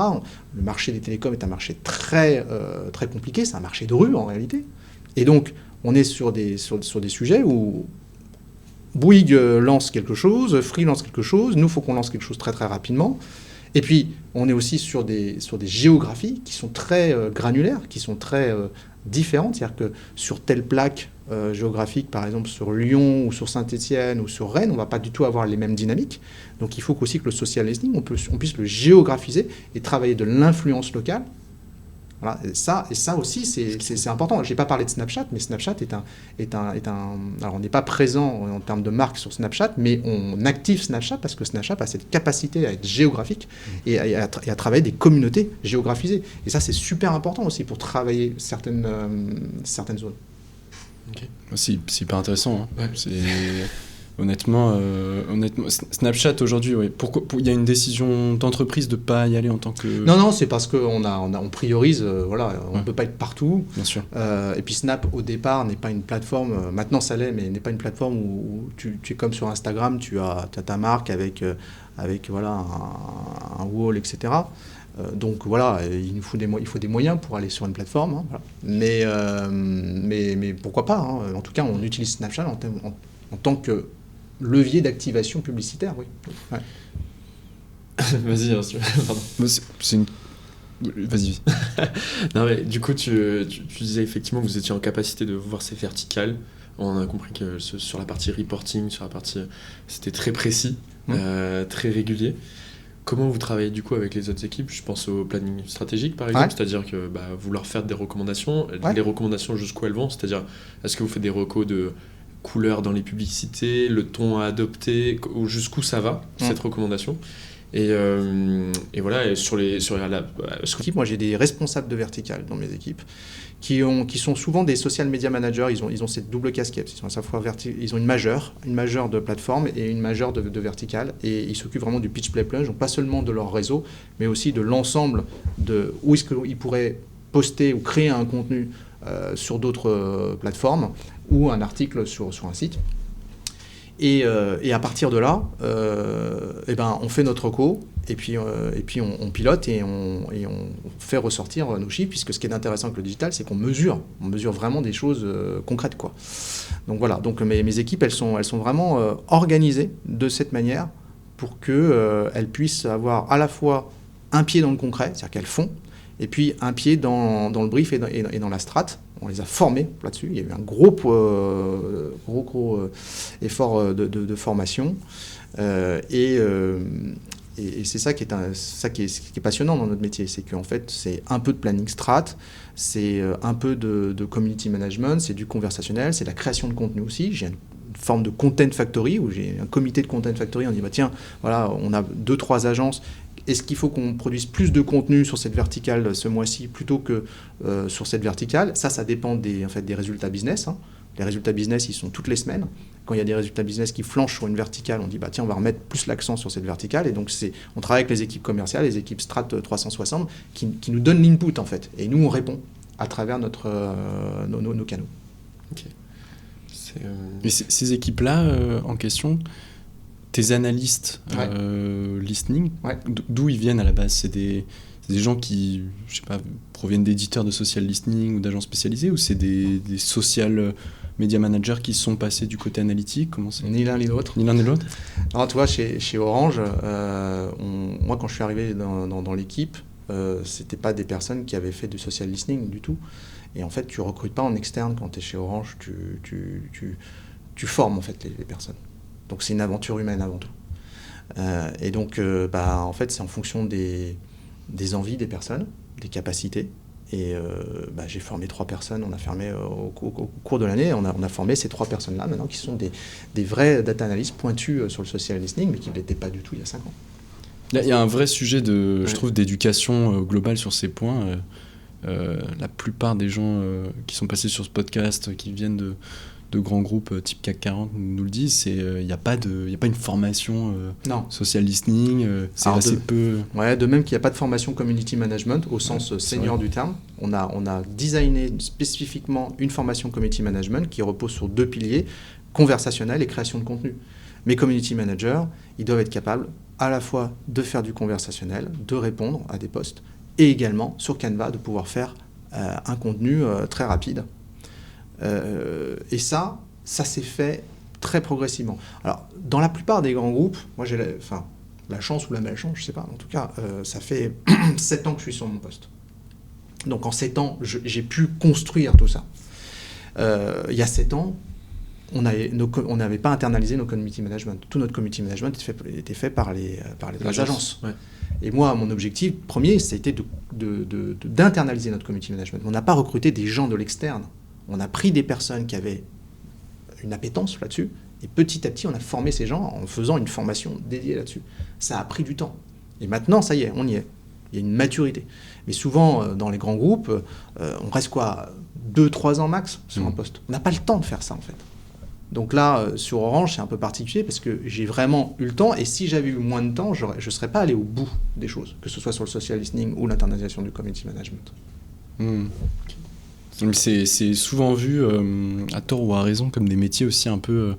Speaker 2: Le marché des télécoms est un marché très, très compliqué, c'est un marché de rue en réalité. Et donc, on est sur des sujets où Bouygues lance quelque chose, Free lance quelque chose, nous, il faut qu'on lance quelque chose très très rapidement. Et puis, on est aussi sur des géographies qui sont très granulaires, qui sont très différentes. C'est-à-dire que sur telle plaque géographique, par exemple sur Lyon ou sur Saint-Étienne ou sur Rennes, on ne va pas du tout avoir les mêmes dynamiques. Donc il faut aussi que le social listening, on puisse le géographiser et travailler de l'influence locale. Voilà, et ça aussi, c'est important. Je n'ai pas parlé de Snapchat, mais Snapchat est un... Alors, on n'est pas présent en termes de marque sur Snapchat, mais on active Snapchat parce que Snapchat a cette capacité à être géographique et à travailler des communautés géographisées. Et ça, c'est super important aussi pour travailler certaines zones.
Speaker 3: Okay. C'est hyper intéressant. Hein. Ouais. Honnêtement, Snapchat aujourd'hui, il y a une décision d'entreprise de ne pas y aller en tant que...
Speaker 2: Non, c'est parce qu'on priorise, on ne peut pas être partout.
Speaker 3: Bien sûr.
Speaker 2: Et puis Snap, au départ, n'est pas une plateforme, maintenant ça l'est, mais n'est pas une plateforme où tu es comme sur Instagram, tu as ta marque avec un wall, etc. Donc voilà, il faut des moyens pour aller sur une plateforme. Hein, voilà. Mais pourquoi pas, hein. En tout cas, on utilise Snapchat en tant que levier d'activation publicitaire, oui. Ouais.
Speaker 1: Vas-y, pardon.
Speaker 3: Vas-y.
Speaker 1: Non, mais du coup, tu disais effectivement que vous étiez en capacité de voir ces verticales. On a compris que sur la partie reporting, sur la partie, c'était très précis, très régulier. Comment vous travaillez du coup avec les autres équipes ? Je pense au planning stratégique par exemple, c'est-à-dire que vous leur faites des recommandations. Les recommandations, jusqu'où elles vont ? C'est-à-dire, est-ce que vous faites des recos de couleurs dans les publicités, le ton à adopter, jusqu'où ça va, cette recommandation ? Et voilà, et
Speaker 2: moi j'ai des responsables de verticales dans mes équipes qui sont souvent des social media managers. Ils ont cette double casquette. Ils ont une majeure de plateforme et une majeure de verticale, et ils s'occupent vraiment du pitch play plunge, donc pas seulement de leur réseau, mais aussi de l'ensemble de où est-ce qu'ils pourraient poster ou créer un contenu sur d'autres plateformes ou un article sur un site. Et à partir de là, on fait notre reco, et puis on pilote et on fait ressortir nos chiffres, puisque ce qui est intéressant avec le digital, c'est qu'on mesure vraiment des choses concrètes, quoi. Donc voilà, donc mes équipes, elles sont vraiment organisées de cette manière pour qu'elles puissent avoir à la fois un pied dans le concret, c'est-à-dire qu'elles font, et puis un pied dans le brief et dans la strate. On les a formés là-dessus. Il y a eu un gros effort de formation. Et c'est ça qui est passionnant dans notre métier. C'est qu'en fait, c'est un peu de planning strat, c'est un peu de community management, c'est du conversationnel, c'est de la création de contenu aussi. J'ai une forme de content factory où j'ai un comité de content factory. On dit, tiens, voilà, on a 2-3 agences. Est-ce qu'il faut qu'on produise plus de contenu sur cette verticale ce mois-ci plutôt que sur cette verticale ? Ça dépend des résultats business. Hein. Les résultats business, ils sont toutes les semaines. Quand il y a des résultats business qui flanchent sur une verticale, on dit tiens, on va remettre plus l'accent sur cette verticale. Et donc, on travaille avec les équipes commerciales, les équipes Strat 360, qui nous donnent l'input, en fait. Et nous, on répond à travers nos canaux.
Speaker 3: Ok. Et ces équipes-là, en question, tes analystes listening, d'où ils viennent à la base ? C'est des gens qui, je sais pas, proviennent d'éditeurs de social listening ou d'agences spécialisées, ou c'est des social media managers qui sont passés du côté analytique ? Comment c'est ?
Speaker 2: Ni l'un ni l'autre.
Speaker 3: Ni l'un ni l'autre ?
Speaker 2: Alors, tu vois, chez Orange, moi, quand je suis arrivé dans l'équipe, c'était pas des personnes qui avaient fait du social listening du tout. Et en fait, tu recrutes pas en externe quand tu es chez Orange, tu formes en fait les personnes. Donc c'est une aventure humaine avant tout. Et donc, en fait, c'est en fonction des envies des personnes, des capacités. Et j'ai formé 3 personnes. On a formé au cours de l'année, on a formé ces 3 personnes-là maintenant, qui sont des vrais data analysts pointus sur le social listening, mais qui ne l'étaient pas du tout il y a 5 ans.
Speaker 3: Il y a un vrai sujet je trouve, d'éducation globale sur ces points. La plupart des gens qui sont passés sur ce podcast, qui viennent de grands groupes type CAC 40 nous le disent, il n'y a pas une formation social listening, c'est assez peu...
Speaker 2: Ouais, de même qu'il n'y a pas de formation community management au sens senior du terme. On a designé spécifiquement une formation community management qui repose sur 2 piliers, conversationnel et création de contenu. Mes community managers, ils doivent être capables à la fois de faire du conversationnel, de répondre à des posts, et également sur Canva de pouvoir faire un contenu très rapide. Et ça s'est fait très progressivement. Alors, dans la plupart des grands groupes, moi j'ai la chance ou la malchance, je ne sais pas, en tout cas, ça fait 7 ans que je suis sur mon poste. Donc en 7 ans, j'ai pu construire tout ça. Il y a 7 ans, on n'avait pas internalisé nos community management. Tout notre community management était fait par les agences.
Speaker 1: Ouais.
Speaker 2: Et moi, mon objectif premier, c'était d'internaliser notre community management. On n'a pas recruté des gens de l'externe. On a pris des personnes qui avaient une appétence là-dessus. Et petit à petit, on a formé ces gens en faisant une formation dédiée là-dessus. Ça a pris du temps. Et maintenant, ça y est, on y est. Il y a une maturité. Mais souvent, dans les grands groupes, on reste 2-3 ans max sur un poste. On n'a pas le temps de faire ça, en fait. Donc là, sur Orange, c'est un peu particulier parce que j'ai vraiment eu le temps. Et si j'avais eu moins de temps, je ne serais pas allé au bout des choses, que ce soit sur le social listening ou l'internalisation du community management.
Speaker 3: C'est souvent vu, à tort ou à raison, comme des métiers aussi un peu,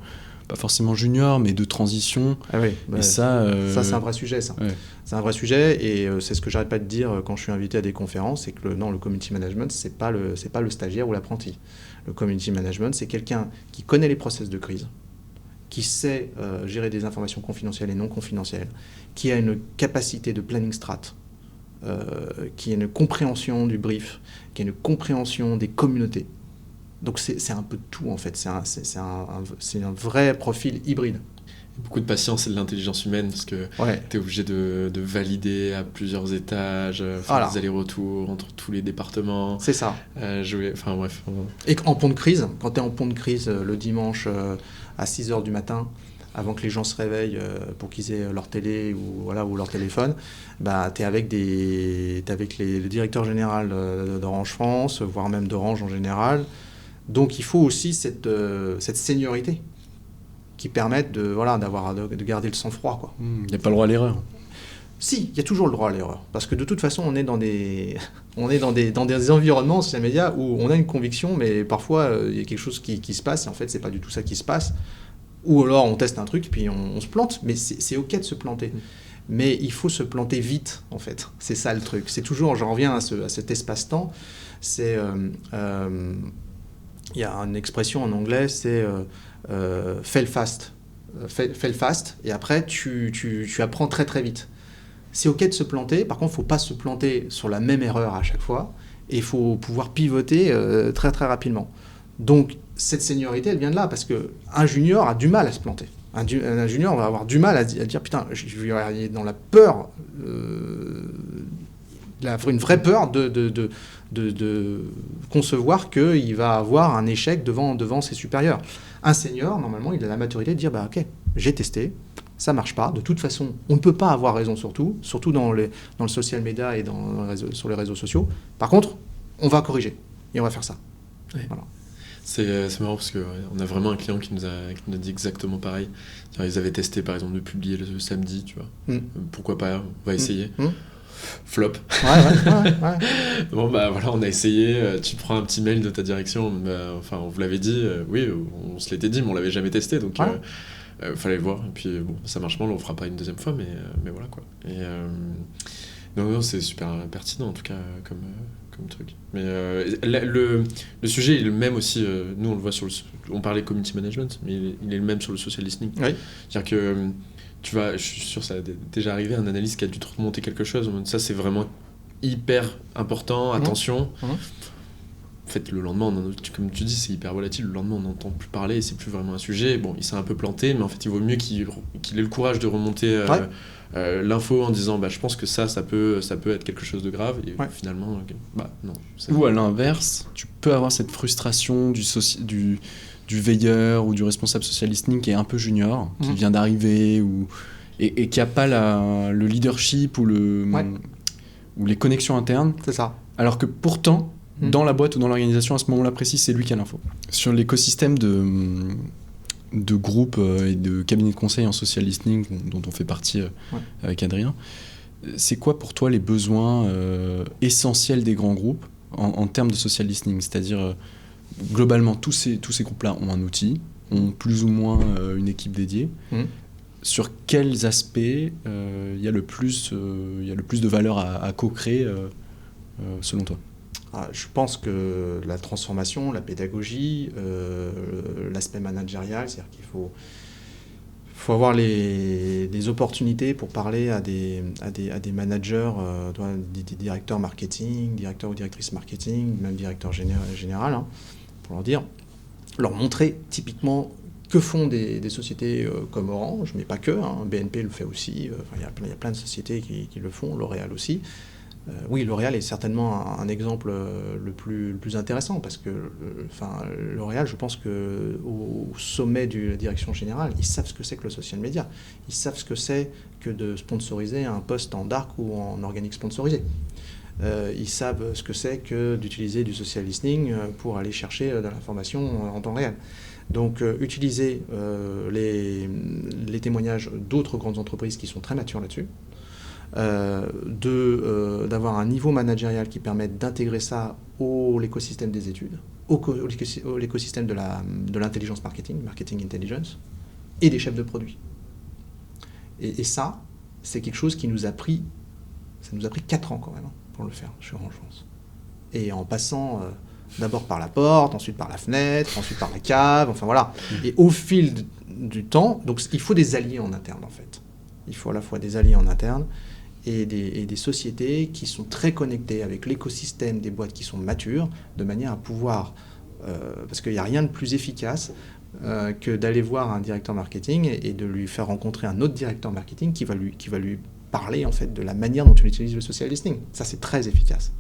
Speaker 3: pas forcément juniors, mais de transition.
Speaker 2: Ah oui,
Speaker 3: et ça,
Speaker 2: c'est un vrai sujet, ça.
Speaker 3: Ouais.
Speaker 2: C'est un vrai sujet et c'est ce que j'arrête pas de dire quand je suis invité à des conférences, c'est que le community management, c'est pas le stagiaire ou l'apprenti. Le community management, c'est quelqu'un qui connaît les process de crise, qui sait gérer des informations confidentielles et non confidentielles, qui a une capacité de planning strat, qui a une compréhension du brief, qui a une compréhension des communautés. Donc c'est un peu de tout en fait, c'est un vrai profil hybride.
Speaker 1: Beaucoup de patience et de l'intelligence humaine parce que tu es obligé de valider à plusieurs étages, faire des allers-retours entre tous les départements.
Speaker 2: C'est ça.
Speaker 1: Enfin bref.
Speaker 2: Et en pont de crise, quand tu es en pont de crise le dimanche à 6h du matin, avant que les gens se réveillent pour qu'ils aient leur télé ou leur téléphone, tu es avec le directeur général d'Orange France, voire même d'Orange en général. Donc il faut aussi cette seniorité qui permettent de garder le sang-froid, quoi.
Speaker 3: Il n'y a pas le droit à l'erreur.
Speaker 2: Si, il y a toujours le droit à l'erreur. Parce que de toute façon, on est dans des environnements social media où on a une conviction, mais parfois, il y a quelque chose qui se passe, et en fait, c'est pas du tout ça qui se passe. Ou alors, on teste un truc, puis on se plante, mais c'est OK de se planter. Mais il faut se planter vite, en fait. C'est ça, le truc. C'est toujours, je reviens à cet espace-temps, c'est... il y a une expression en anglais, c'est fail fast. Fail fast, et après, tu apprends très très vite. C'est OK de se planter, par contre, il ne faut pas se planter sur la même erreur à chaque fois, et il faut pouvoir pivoter très très rapidement. Donc, cette seniorité, elle vient de là, parce qu'un junior a du mal à se planter. Un junior va avoir du mal à dire, putain, je vais aller dans la peur, une vraie peur de concevoir qu'il va avoir un échec devant ses supérieurs. Un senior, normalement, il a la maturité de dire, OK, j'ai testé, ça marche pas. De toute façon, on ne peut pas avoir raison surtout dans le social media et sur les réseaux sociaux. Par contre, on va corriger et on va faire ça.
Speaker 1: Ouais.
Speaker 2: Voilà.
Speaker 1: C'est marrant parce qu'on a vraiment un client qui nous a dit exactement pareil. Ils avaient testé, par exemple, de publier le samedi, tu vois. Pourquoi pas, on va essayer. Flop.
Speaker 2: Ouais.
Speaker 1: Bon, voilà, on a essayé. Tu prends un petit mail de ta direction. On vous l'avait dit. Oui, on se l'était dit, mais on l'avait jamais testé. Donc, fallait le voir. Et puis, ça marche mal, on le fera pas une deuxième fois. Mais voilà, quoi. Et non, c'est super pertinent, en tout cas, comme truc. Mais le sujet est le même aussi. Nous, on le voit on parlait community management, mais il est le même sur le social listening.
Speaker 2: Oui.
Speaker 1: C'est-à-dire que je suis sûr que ça a déjà arrivé, un analyste qui a dû te remonter quelque chose, ça c'est vraiment hyper important, attention. En fait, le lendemain, comme tu dis, c'est hyper volatile, le lendemain on n'entend plus parler et c'est plus vraiment un sujet. Bon, il s'est un peu planté, mais en fait il vaut mieux qu'il ait le courage de remonter l'info en disant je pense que ça peut être quelque chose de grave, et finalement, non.
Speaker 3: Ou à l'inverse, tu peux avoir cette frustration du veilleur ou du responsable social listening qui est un peu junior, qui vient d'arriver et qui n'a pas le leadership ou les connexions internes.
Speaker 2: C'est ça.
Speaker 3: Alors que pourtant, dans la boîte ou dans l'organisation, à ce moment-là précis, c'est lui qui a l'info. Sur l'écosystème de groupes et de cabinets de conseil en social listening dont on fait partie avec Adrien, c'est quoi pour toi les besoins essentiels des grands groupes en termes de social listening ? C'est-à-dire... globalement, tous ces groupes-là ont un outil, ont plus ou moins une équipe dédiée. Sur quels aspects il y a le plus de valeur à co-créer selon toi ?
Speaker 2: Je pense que la transformation, la pédagogie, l'aspect managérial, c'est-à-dire qu'il faut avoir les opportunités pour parler à des managers, des directeurs marketing, directeurs ou directrices marketing, même directeur général, hein, pour leur montrer typiquement que font des sociétés comme Orange, mais pas que, hein, BNP le fait aussi, il y a plein de sociétés qui le font, L'Oréal aussi. Oui, L'Oréal est certainement un exemple le plus intéressant parce que L'Oréal, je pense qu'au sommet de la direction générale, ils savent ce que c'est que le social media. Ils savent ce que c'est que de sponsoriser un post en dark ou en organique sponsorisé. Ils savent ce que c'est que d'utiliser du social listening pour aller chercher de l'information en temps réel. Donc, utiliser les témoignages d'autres grandes entreprises qui sont très matures là-dessus, d'avoir un niveau managérial qui permette d'intégrer ça à l'écosystème des études, à l'écosystème de l'intelligence marketing intelligence, et des chefs de produits. Et ça, c'est quelque chose qui nous a pris 4 ans quand même pour le faire chez Orange France. Et en passant d'abord par la porte, ensuite par la fenêtre, ensuite par la cave, enfin voilà. Et au fil du temps, donc il faut des alliés en interne en fait. Il faut à la fois des alliés en interne et des sociétés qui sont très connectées avec l'écosystème des boîtes qui sont matures, de manière à pouvoir, parce qu'il n'y a rien de plus efficace que d'aller voir un directeur marketing et de lui faire rencontrer un autre directeur marketing qui va lui parler en fait de la manière dont il utilise le social listening. Ça, c'est très efficace.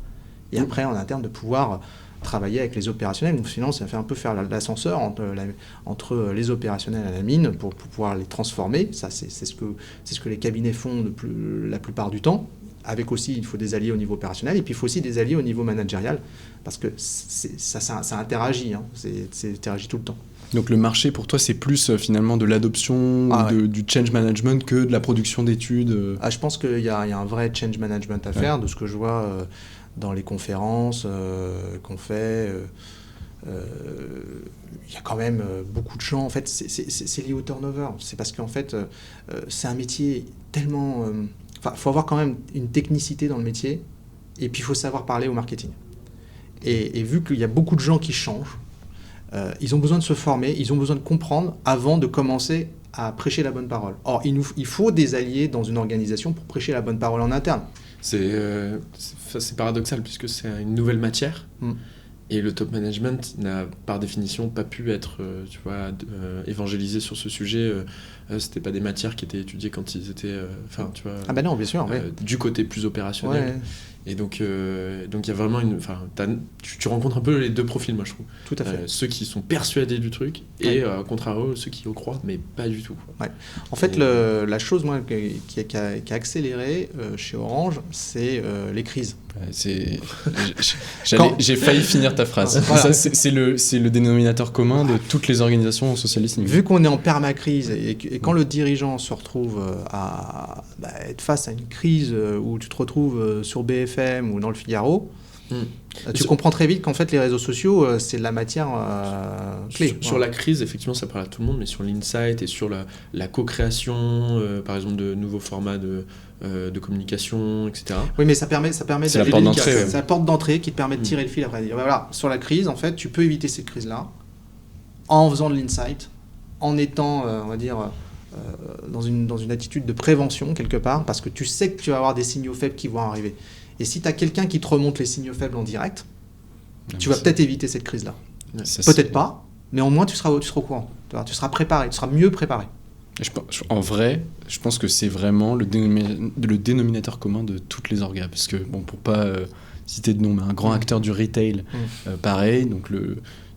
Speaker 2: Et après, en interne, de pouvoir travailler avec les opérationnels. Donc, sinon, ça fait un peu faire l'ascenseur entre les opérationnels à la mine pour pouvoir les transformer. Ça, c'est ce que les cabinets font la plupart du temps. Avec aussi, il faut des alliés au niveau opérationnel. Et puis, il faut aussi des alliés au niveau managérial. Parce que ça interagit. Hein. C'est interagit tout le temps.
Speaker 3: Donc le marché pour toi c'est plus finalement de l'adoption, du change management que de la production d'études.
Speaker 2: Je pense qu'il y a un vrai change management à faire, de ce que je vois dans les conférences qu'on fait. Il y a quand même beaucoup de gens. En fait, c'est lié au turnover. C'est parce qu'en fait, c'est un métier tellement... il faut avoir quand même une technicité dans le métier et puis il faut savoir parler au marketing. Et vu qu'il y a beaucoup de gens qui changent, ils ont besoin de se former, ils ont besoin de comprendre avant de commencer à prêcher la bonne parole. Or, il faut des alliés dans une organisation pour prêcher la bonne parole en interne.
Speaker 1: C'est paradoxal puisque c'est une nouvelle matière et le top management n'a par définition pas pu être évangélisé sur ce sujet. C'était pas des matières qui étaient étudiées quand ils étaient
Speaker 2: non, bien sûr,
Speaker 1: du côté plus opérationnel.
Speaker 2: Ouais.
Speaker 1: Et donc il y a vraiment tu rencontres un peu les deux profils, moi je trouve.
Speaker 2: Tout à fait.
Speaker 1: Ceux qui sont persuadés du truc et contrario ceux qui y croient mais pas du tout.
Speaker 2: Ouais. En fait, la chose moi qui a accéléré chez Orange, c'est les crises.
Speaker 3: J'ai failli finir ta phrase. Voilà. Ça, c'est le dénominateur commun de toutes les organisations socialistes.
Speaker 2: Vu qu'on est en permacrise et quand le dirigeant se retrouve à être face à une crise où tu te retrouves sur BFM ou dans le Figaro, tu comprends très vite qu'en fait les réseaux sociaux c'est de la matière clé.
Speaker 1: Sur la crise, effectivement, ça parle à tout le monde, mais sur l'insight et sur la co-création, par exemple de nouveaux formats de communication, etc.
Speaker 2: Oui, mais ça permet
Speaker 3: c'est la porte d'entrée.
Speaker 2: C'est la porte d'entrée qui te permet de tirer le fil après. Voilà, sur la crise, en fait, tu peux éviter cette crise-là en faisant de l'insight, en étant, on va dire, dans une attitude de prévention quelque part, parce que tu sais que tu vas avoir des signaux faibles qui vont arriver. Et si tu as quelqu'un qui te remonte les signaux faibles en direct, tu vas peut-être éviter cette crise-là. Peut-être pas, mais au moins tu seras au courant. Tu seras préparé, tu seras mieux préparé.
Speaker 3: En vrai, je pense que c'est vraiment le dénominateur commun de toutes les orgas. Parce que, pour pas citer de nom, mais un grand acteur du retail, pareil, donc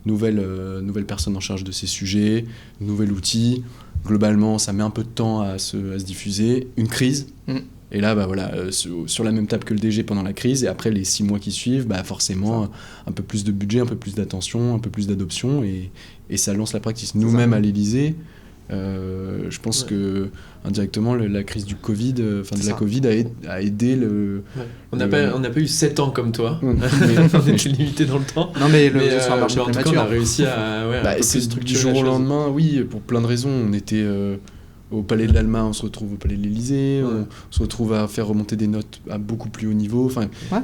Speaker 3: nouvelle personne en charge de ces sujets, nouvel outil. Globalement, ça met un peu de temps à se diffuser. Une crise. Et là, sur la même table que le DG pendant la crise, et après les 6 mois qui suivent, forcément, un peu plus de budget, un peu plus d'attention, un peu plus d'adoption, et ça lance la practice. Nous-mêmes, à l'Élysée, je pense que indirectement, la crise du Covid, la Covid a aidé le...
Speaker 1: Ouais. On n'a pas eu 7 ans comme toi, on était limité dans le temps.
Speaker 2: Non, mais c'est un marché
Speaker 1: en tout cas, on a réussi à un peu plus structurer
Speaker 3: du jour au lendemain, oui, pour plein de raisons. On était... au Palais de l'Alma, on se retrouve au Palais de l'Élysée, on se retrouve à faire remonter des notes à beaucoup plus haut niveau.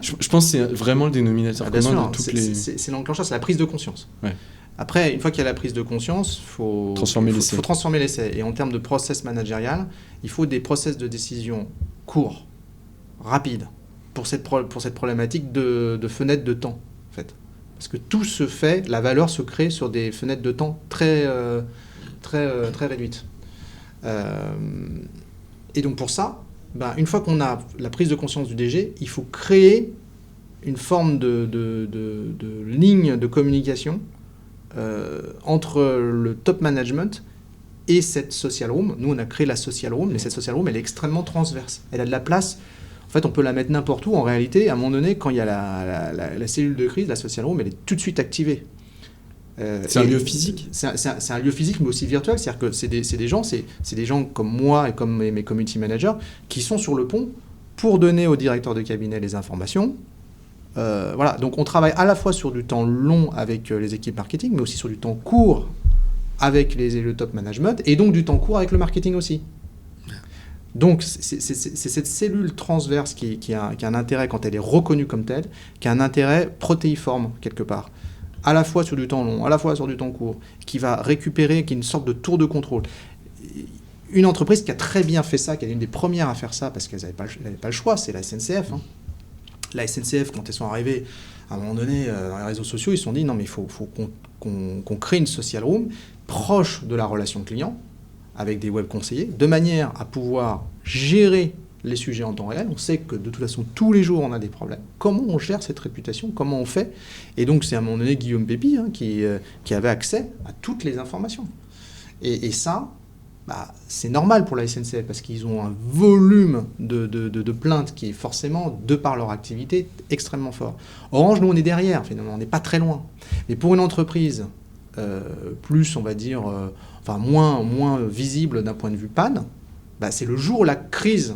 Speaker 3: Je pense que c'est vraiment le dénominateur commun de toutes les...
Speaker 2: C'est l'enclencheur, c'est la prise de conscience.
Speaker 3: Ouais.
Speaker 2: Après, une fois qu'il y a la prise de conscience, il faut transformer l'essai. Et en termes de process managérial, il faut des process de décision courts, rapides, pour cette problématique de fenêtre de temps, en fait. Parce que tout se fait, la valeur se crée sur des fenêtres de temps très réduites. Et donc pour ça, une fois qu'on a la prise de conscience du DG, il faut créer une forme de ligne de communication entre le top management et cette social room. Nous, on a créé la social room, mais cette social room, elle est extrêmement transverse. Elle a de la place. En fait, on peut la mettre n'importe où. En réalité, à un moment donné, quand il y a la cellule de crise, la social room, elle est tout de suite activée.
Speaker 3: C'est un lieu physique.
Speaker 2: C'est un lieu physique, mais aussi virtuel. C'est-à-dire que c'est des gens comme moi et comme mes community managers qui sont sur le pont pour donner au directeur de cabinet les informations. Voilà. Donc, on travaille à la fois sur du temps long avec les équipes marketing, mais aussi sur du temps court avec le top management, et donc du temps court avec le marketing aussi. Donc, c'est cette cellule transverse qui a un intérêt, quand elle est reconnue comme telle, qui a un intérêt protéiforme, quelque part. À la fois sur du temps long, à la fois sur du temps court, qui va récupérer, qui est une sorte de tour de contrôle. Une entreprise qui a très bien fait ça, qui est une des premières à faire ça, parce qu'elle n'avait pas le choix, c'est la SNCF. Hein. La SNCF, quand ils sont arrivés, à un moment donné, dans les réseaux sociaux, ils se sont dit, non, mais il faut qu'on crée une social room proche de la relation client, avec des web conseillers, de manière à pouvoir gérer les sujets en temps réel. On sait que de toute façon, tous les jours, on a des problèmes. Comment on gère cette réputation ? Comment on fait ? Et donc, c'est à un moment donné Guillaume Pépi qui avait accès à toutes les informations. Et ça, c'est normal pour la SNCF, parce qu'ils ont un volume de plaintes qui est forcément, de par leur activité, extrêmement fort. Orange, nous, on est derrière, finalement, on n'est pas très loin. Mais pour une entreprise plus, on va dire, moins visible d'un point de vue panne, c'est le jour où la crise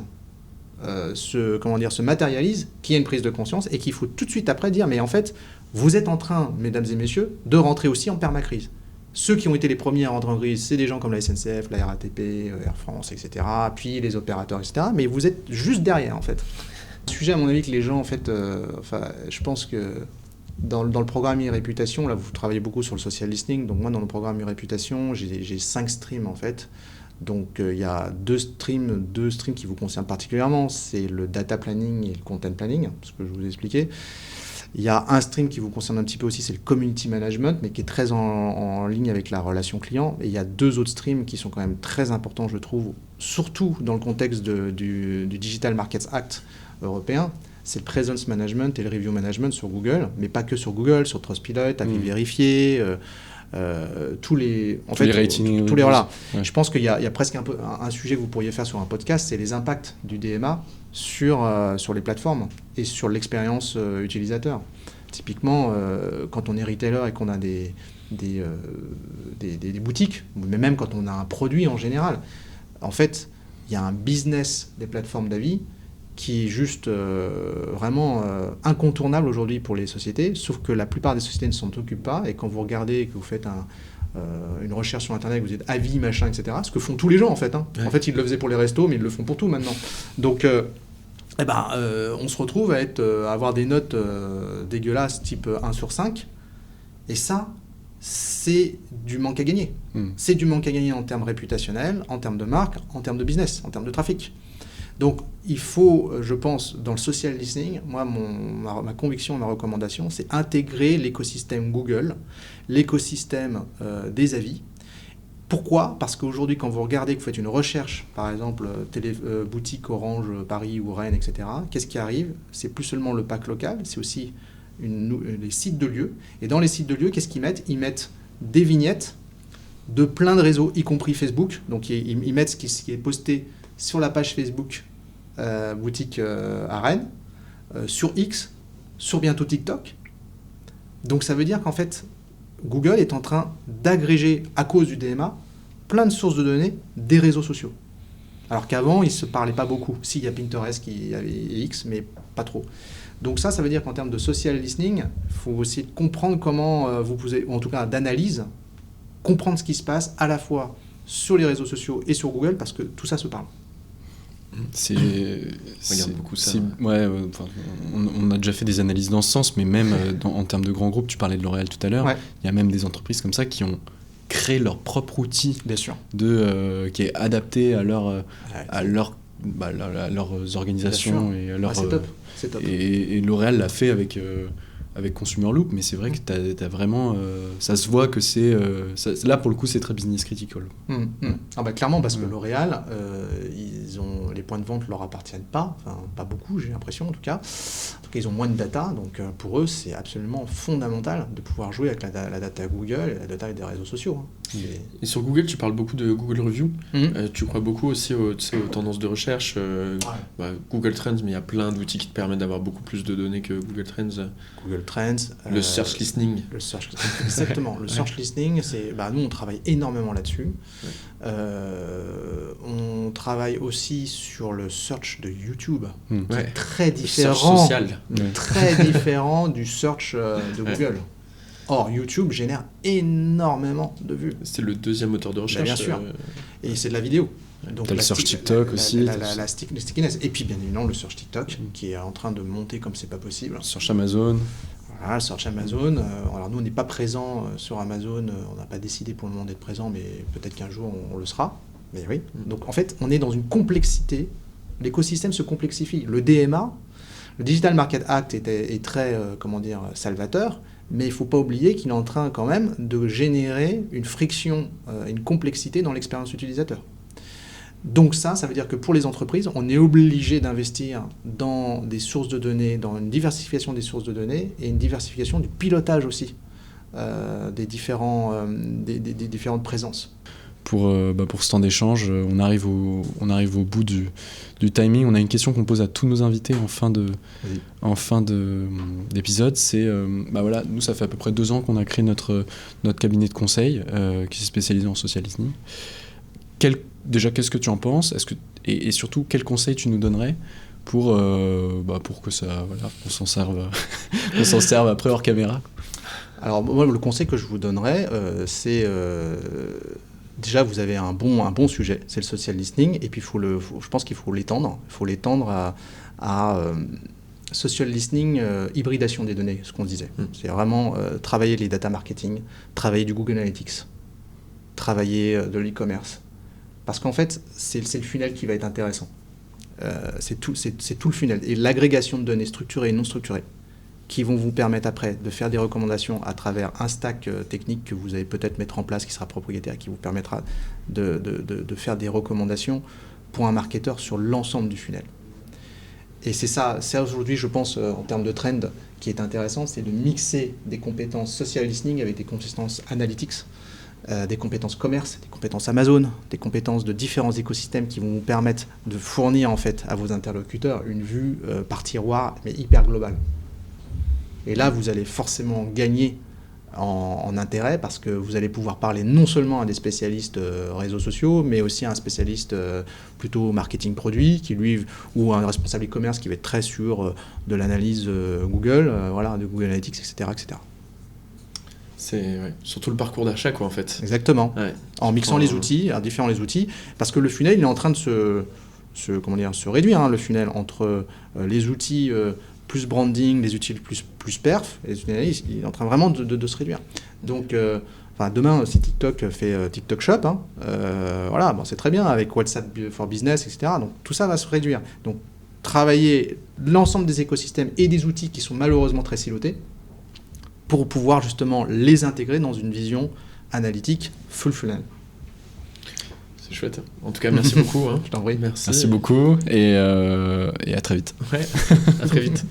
Speaker 2: se matérialise qu'il y a une prise de conscience et qu'il faut tout de suite après dire, mais en fait, vous êtes en train, mesdames et messieurs, de rentrer aussi en permacrise. Ceux qui ont été les premiers à rentrer en crise, c'est des gens comme la SNCF, la RATP, Air France, etc., puis les opérateurs, etc., mais vous êtes juste derrière, en fait. Un sujet, à mon avis, que les gens, en fait, je pense que dans le programme e-réputation, là, vous travaillez beaucoup sur le social listening, donc moi, dans le programme e-réputation, j'ai 5 streams, en fait. Donc, il y a deux streams qui vous concernent particulièrement, c'est le data planning et le content planning, ce que je vous ai expliqué. Il y a un stream qui vous concerne un petit peu aussi, c'est le community management, mais qui est très en ligne avec la relation client. Et il y a 2 autres streams qui sont quand même très importants, je trouve, surtout dans le contexte du Digital Markets Act européen. C'est le presence management et le review management sur Google, mais pas que sur Google, sur Trustpilot, avis vérifié, tous les ratings, voilà. Ouais. Je pense qu'il y a presque un sujet que vous pourriez faire sur un podcast, c'est les impacts du DMA sur les plateformes et sur l'expérience utilisateur. Typiquement, quand on est retailer et qu'on a des boutiques, mais même quand on a un produit en général, en fait, il y a un business des plateformes d'avis qui est juste vraiment incontournable aujourd'hui pour les sociétés, sauf que la plupart des sociétés ne s'en occupent pas, et quand vous regardez et que vous faites une recherche sur Internet, vous dites avis, machin, etc., ce que font tous les gens, en fait. Hein. Ouais. En fait, ils le faisaient pour les restos, mais ils le font pour tout maintenant. Donc, on se retrouve à avoir des notes dégueulasses, type 1 sur 5, et ça, c'est du manque à gagner. C'est du manque à gagner en termes réputationnels, en termes de marque, en termes de business, en termes de trafic. Donc, il faut, je pense, dans le social listening, moi, ma conviction, ma recommandation, c'est intégrer l'écosystème Google, l'écosystème des avis. Pourquoi ? Parce qu'aujourd'hui, quand vous regardez, que vous faites une recherche, par exemple, boutique Orange, Paris ou Rennes, etc., qu'est-ce qui arrive ? C'est plus seulement le pack local, c'est aussi les sites de lieux. Et dans les sites de lieux, qu'est-ce qu'ils mettent ? Ils mettent des vignettes de plein de réseaux, y compris Facebook. Donc, ils mettent ce qui est posté sur la page Facebook boutique à Rennes, sur X, sur bientôt TikTok. Donc ça veut dire qu'en fait, Google est en train d'agréger, à cause du DMA, plein de sources de données des réseaux sociaux. Alors qu'avant, ils ne se parlaient pas beaucoup. Si, il y a Pinterest qui avait X, mais pas trop. Donc ça veut dire qu'en termes de social listening, il faut aussi comprendre comment vous pouvez, ou en tout cas d'analyse, comprendre ce qui se passe à la fois sur les réseaux sociaux et sur Google, parce que tout ça se parle.
Speaker 1: Regarde beaucoup ça.
Speaker 3: On a déjà fait des analyses dans ce sens, mais même en termes de grands groupes, tu parlais de L'Oréal tout à l'heure, il y a même des entreprises comme ça qui ont créé leur propre outil
Speaker 2: Bien sûr.
Speaker 3: Qui est adapté à leurs organisations et à leur...
Speaker 2: C'est top.
Speaker 3: Et L'Oréal l'a fait avec Consumer Loop, mais c'est vrai que t'as vraiment... ça se voit que c'est... là, pour le coup, c'est très business critical.
Speaker 2: Clairement, parce que L'Oréal, les points de vente ne leur appartiennent pas, enfin, pas beaucoup, j'ai l'impression, en tout cas. En tout cas, ils ont moins de data, donc pour eux, c'est absolument fondamental de pouvoir jouer avec la data Google et la data des réseaux sociaux.
Speaker 1: Et sur Google, tu parles beaucoup de Google Review. Tu crois beaucoup aussi aux tendances de recherche. Google Trends, mais il y a plein d'outils qui te permettent d'avoir beaucoup plus de données que Google Trends.
Speaker 2: Google Trends.
Speaker 1: Le search listening.
Speaker 2: Exactement. Le search listening, nous, on travaille énormément là-dessus. On travaille aussi sur le search de YouTube, qui est très différent, très différent du search de Google. Or, YouTube génère énormément de vues.
Speaker 1: C'est le deuxième moteur de recherche.
Speaker 2: Bien sûr. Et c'est de la vidéo.
Speaker 3: Donc t'as le search TikTok aussi.
Speaker 2: La stickiness. Et puis, bien évidemment, le search TikTok, qui est en train de monter comme c'est pas possible.
Speaker 3: Search Amazon.
Speaker 2: Voilà, le search Amazon. Alors, nous, on n'est pas présent sur Amazon. On n'a pas décidé pour le moment d'être présent, mais peut-être qu'un jour, on le sera. Mais oui. Donc, en fait, on est dans une complexité. L'écosystème se complexifie. Le DMA, le Digital Market Act, est très, salvateur. Mais il ne faut pas oublier qu'il est en train quand même de générer une friction, une complexité dans l'expérience utilisateur. Donc ça veut dire que pour les entreprises, on est obligé d'investir dans des sources de données, dans une diversification des sources de données et une diversification du pilotage aussi des différentes présences.
Speaker 3: Pour ce temps d'échange, on arrive au bout du timing. On a une question qu'on pose à tous nos invités en fin d'épisode. C'est, nous, ça fait à peu près 2 ans qu'on a créé notre cabinet de conseil qui s'est spécialisé en social listening. Déjà, qu'est-ce que tu en penses ? Et surtout, quels conseils tu nous donnerais pour que ça, qu'on s'en serve après hors caméra ?
Speaker 2: Alors, moi, le conseil que je vous donnerais, c'est... déjà, vous avez un bon sujet, c'est le social listening, et puis je pense qu'il faut l'étendre. Il faut l'étendre à social listening, hybridation des données, ce qu'on disait. C'est vraiment travailler les data marketing, travailler du Google Analytics, travailler de l'e-commerce. Parce qu'en fait, c'est le funnel qui va être intéressant. C'est tout le funnel. Et l'agrégation de données structurées et non structurées, qui vont vous permettre après de faire des recommandations à travers un stack technique que vous allez peut-être mettre en place, qui sera propriétaire, qui vous permettra de faire des recommandations pour un marketeur sur l'ensemble du funnel. Et c'est aujourd'hui, je pense, en termes de trend, qui est intéressant, c'est de mixer des compétences social listening avec des compétences analytics, des compétences commerce, des compétences Amazon, des compétences de différents écosystèmes qui vont vous permettre de fournir en fait à vos interlocuteurs une vue par tiroir, mais hyper globale. Et là, vous allez forcément gagner en intérêt parce que vous allez pouvoir parler non seulement à des spécialistes réseaux sociaux, mais aussi à un spécialiste plutôt marketing produit, ou un responsable e-commerce qui va être très sûr de l'analyse Google, de Google Analytics, etc. etc.
Speaker 1: C'est surtout le parcours d'achat, quoi, en fait.
Speaker 2: Exactement. Ouais. En mixant les outils, différents les outils, parce que le funnel, il est en train de se réduire, le funnel, entre les outils plus branding, les outils plus perf, et les outils d'analyse, il est en train vraiment de se réduire. Donc, demain, si TikTok fait TikTok Shop, c'est très bien, avec WhatsApp for Business, etc. Donc, tout ça va se réduire. Donc, travailler l'ensemble des écosystèmes et des outils qui sont malheureusement très silotés, pour pouvoir justement les intégrer dans une vision analytique full funnel.
Speaker 1: C'est chouette. En tout cas, merci beaucoup.
Speaker 2: Je t'en prie.
Speaker 3: Merci beaucoup et à très vite.
Speaker 1: Ouais, à très vite.